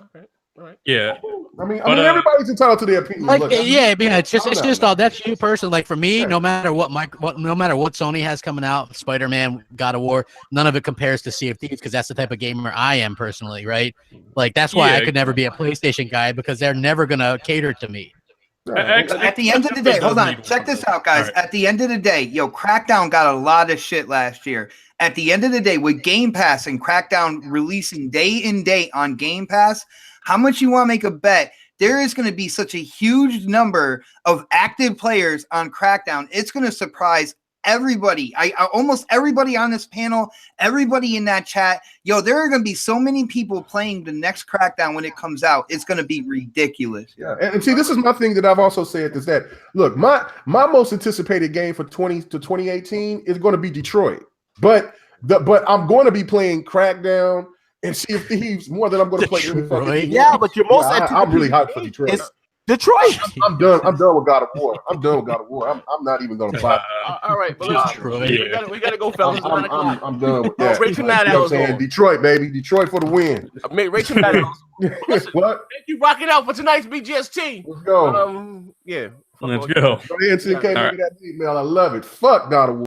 [SPEAKER 1] Okay. All right.
[SPEAKER 7] Yeah.
[SPEAKER 4] I mean, everybody's entitled to their opinion.
[SPEAKER 3] Like, it's just all that's you personally. Like for me, no matter what Sony has coming out, Spider-Man, God of War, none of it compares to Sea of Thieves because that's the type of gamer I am personally, right? Like that's why I could never be a PlayStation guy because they're never gonna cater to me.
[SPEAKER 2] At the end of the day, hold on, check this out, guys. Right. At the end of the day, Crackdown got a lot of shit last year. At the end of the day, with Game Pass and Crackdown releasing day in day on Game Pass, how much you want to make a bet? There is going to be such a huge number of active players on Crackdown. It's going to surprise everybody. I almost everybody on this panel, everybody in that chat. There are going to be so many people playing the next Crackdown when it comes out. It's going to be ridiculous.
[SPEAKER 4] Yeah, and see, this is my thing that I've also said is that look, my most anticipated game for 2018 is going to be Detroit, but I'm going to be playing Crackdown and Sea of Thieves more than I'm going to play any fucking.
[SPEAKER 5] Yeah, but you're most.
[SPEAKER 4] I'm really hyped for Detroit.
[SPEAKER 5] Detroit.
[SPEAKER 4] I'm done. I'm done with God of War. I'm not even going to buy.
[SPEAKER 1] All right, but we gotta go, fellas.
[SPEAKER 4] I'm done with that.
[SPEAKER 1] Rachel Maddow.
[SPEAKER 4] Detroit, baby. Detroit for the win.
[SPEAKER 1] Rachel Maddow.
[SPEAKER 4] What?
[SPEAKER 1] Thank you. Rock it out for tonight's BGST.
[SPEAKER 4] Let's go.
[SPEAKER 7] Let's go.
[SPEAKER 4] Go ahead and send that email. I love it. Fuck God of War.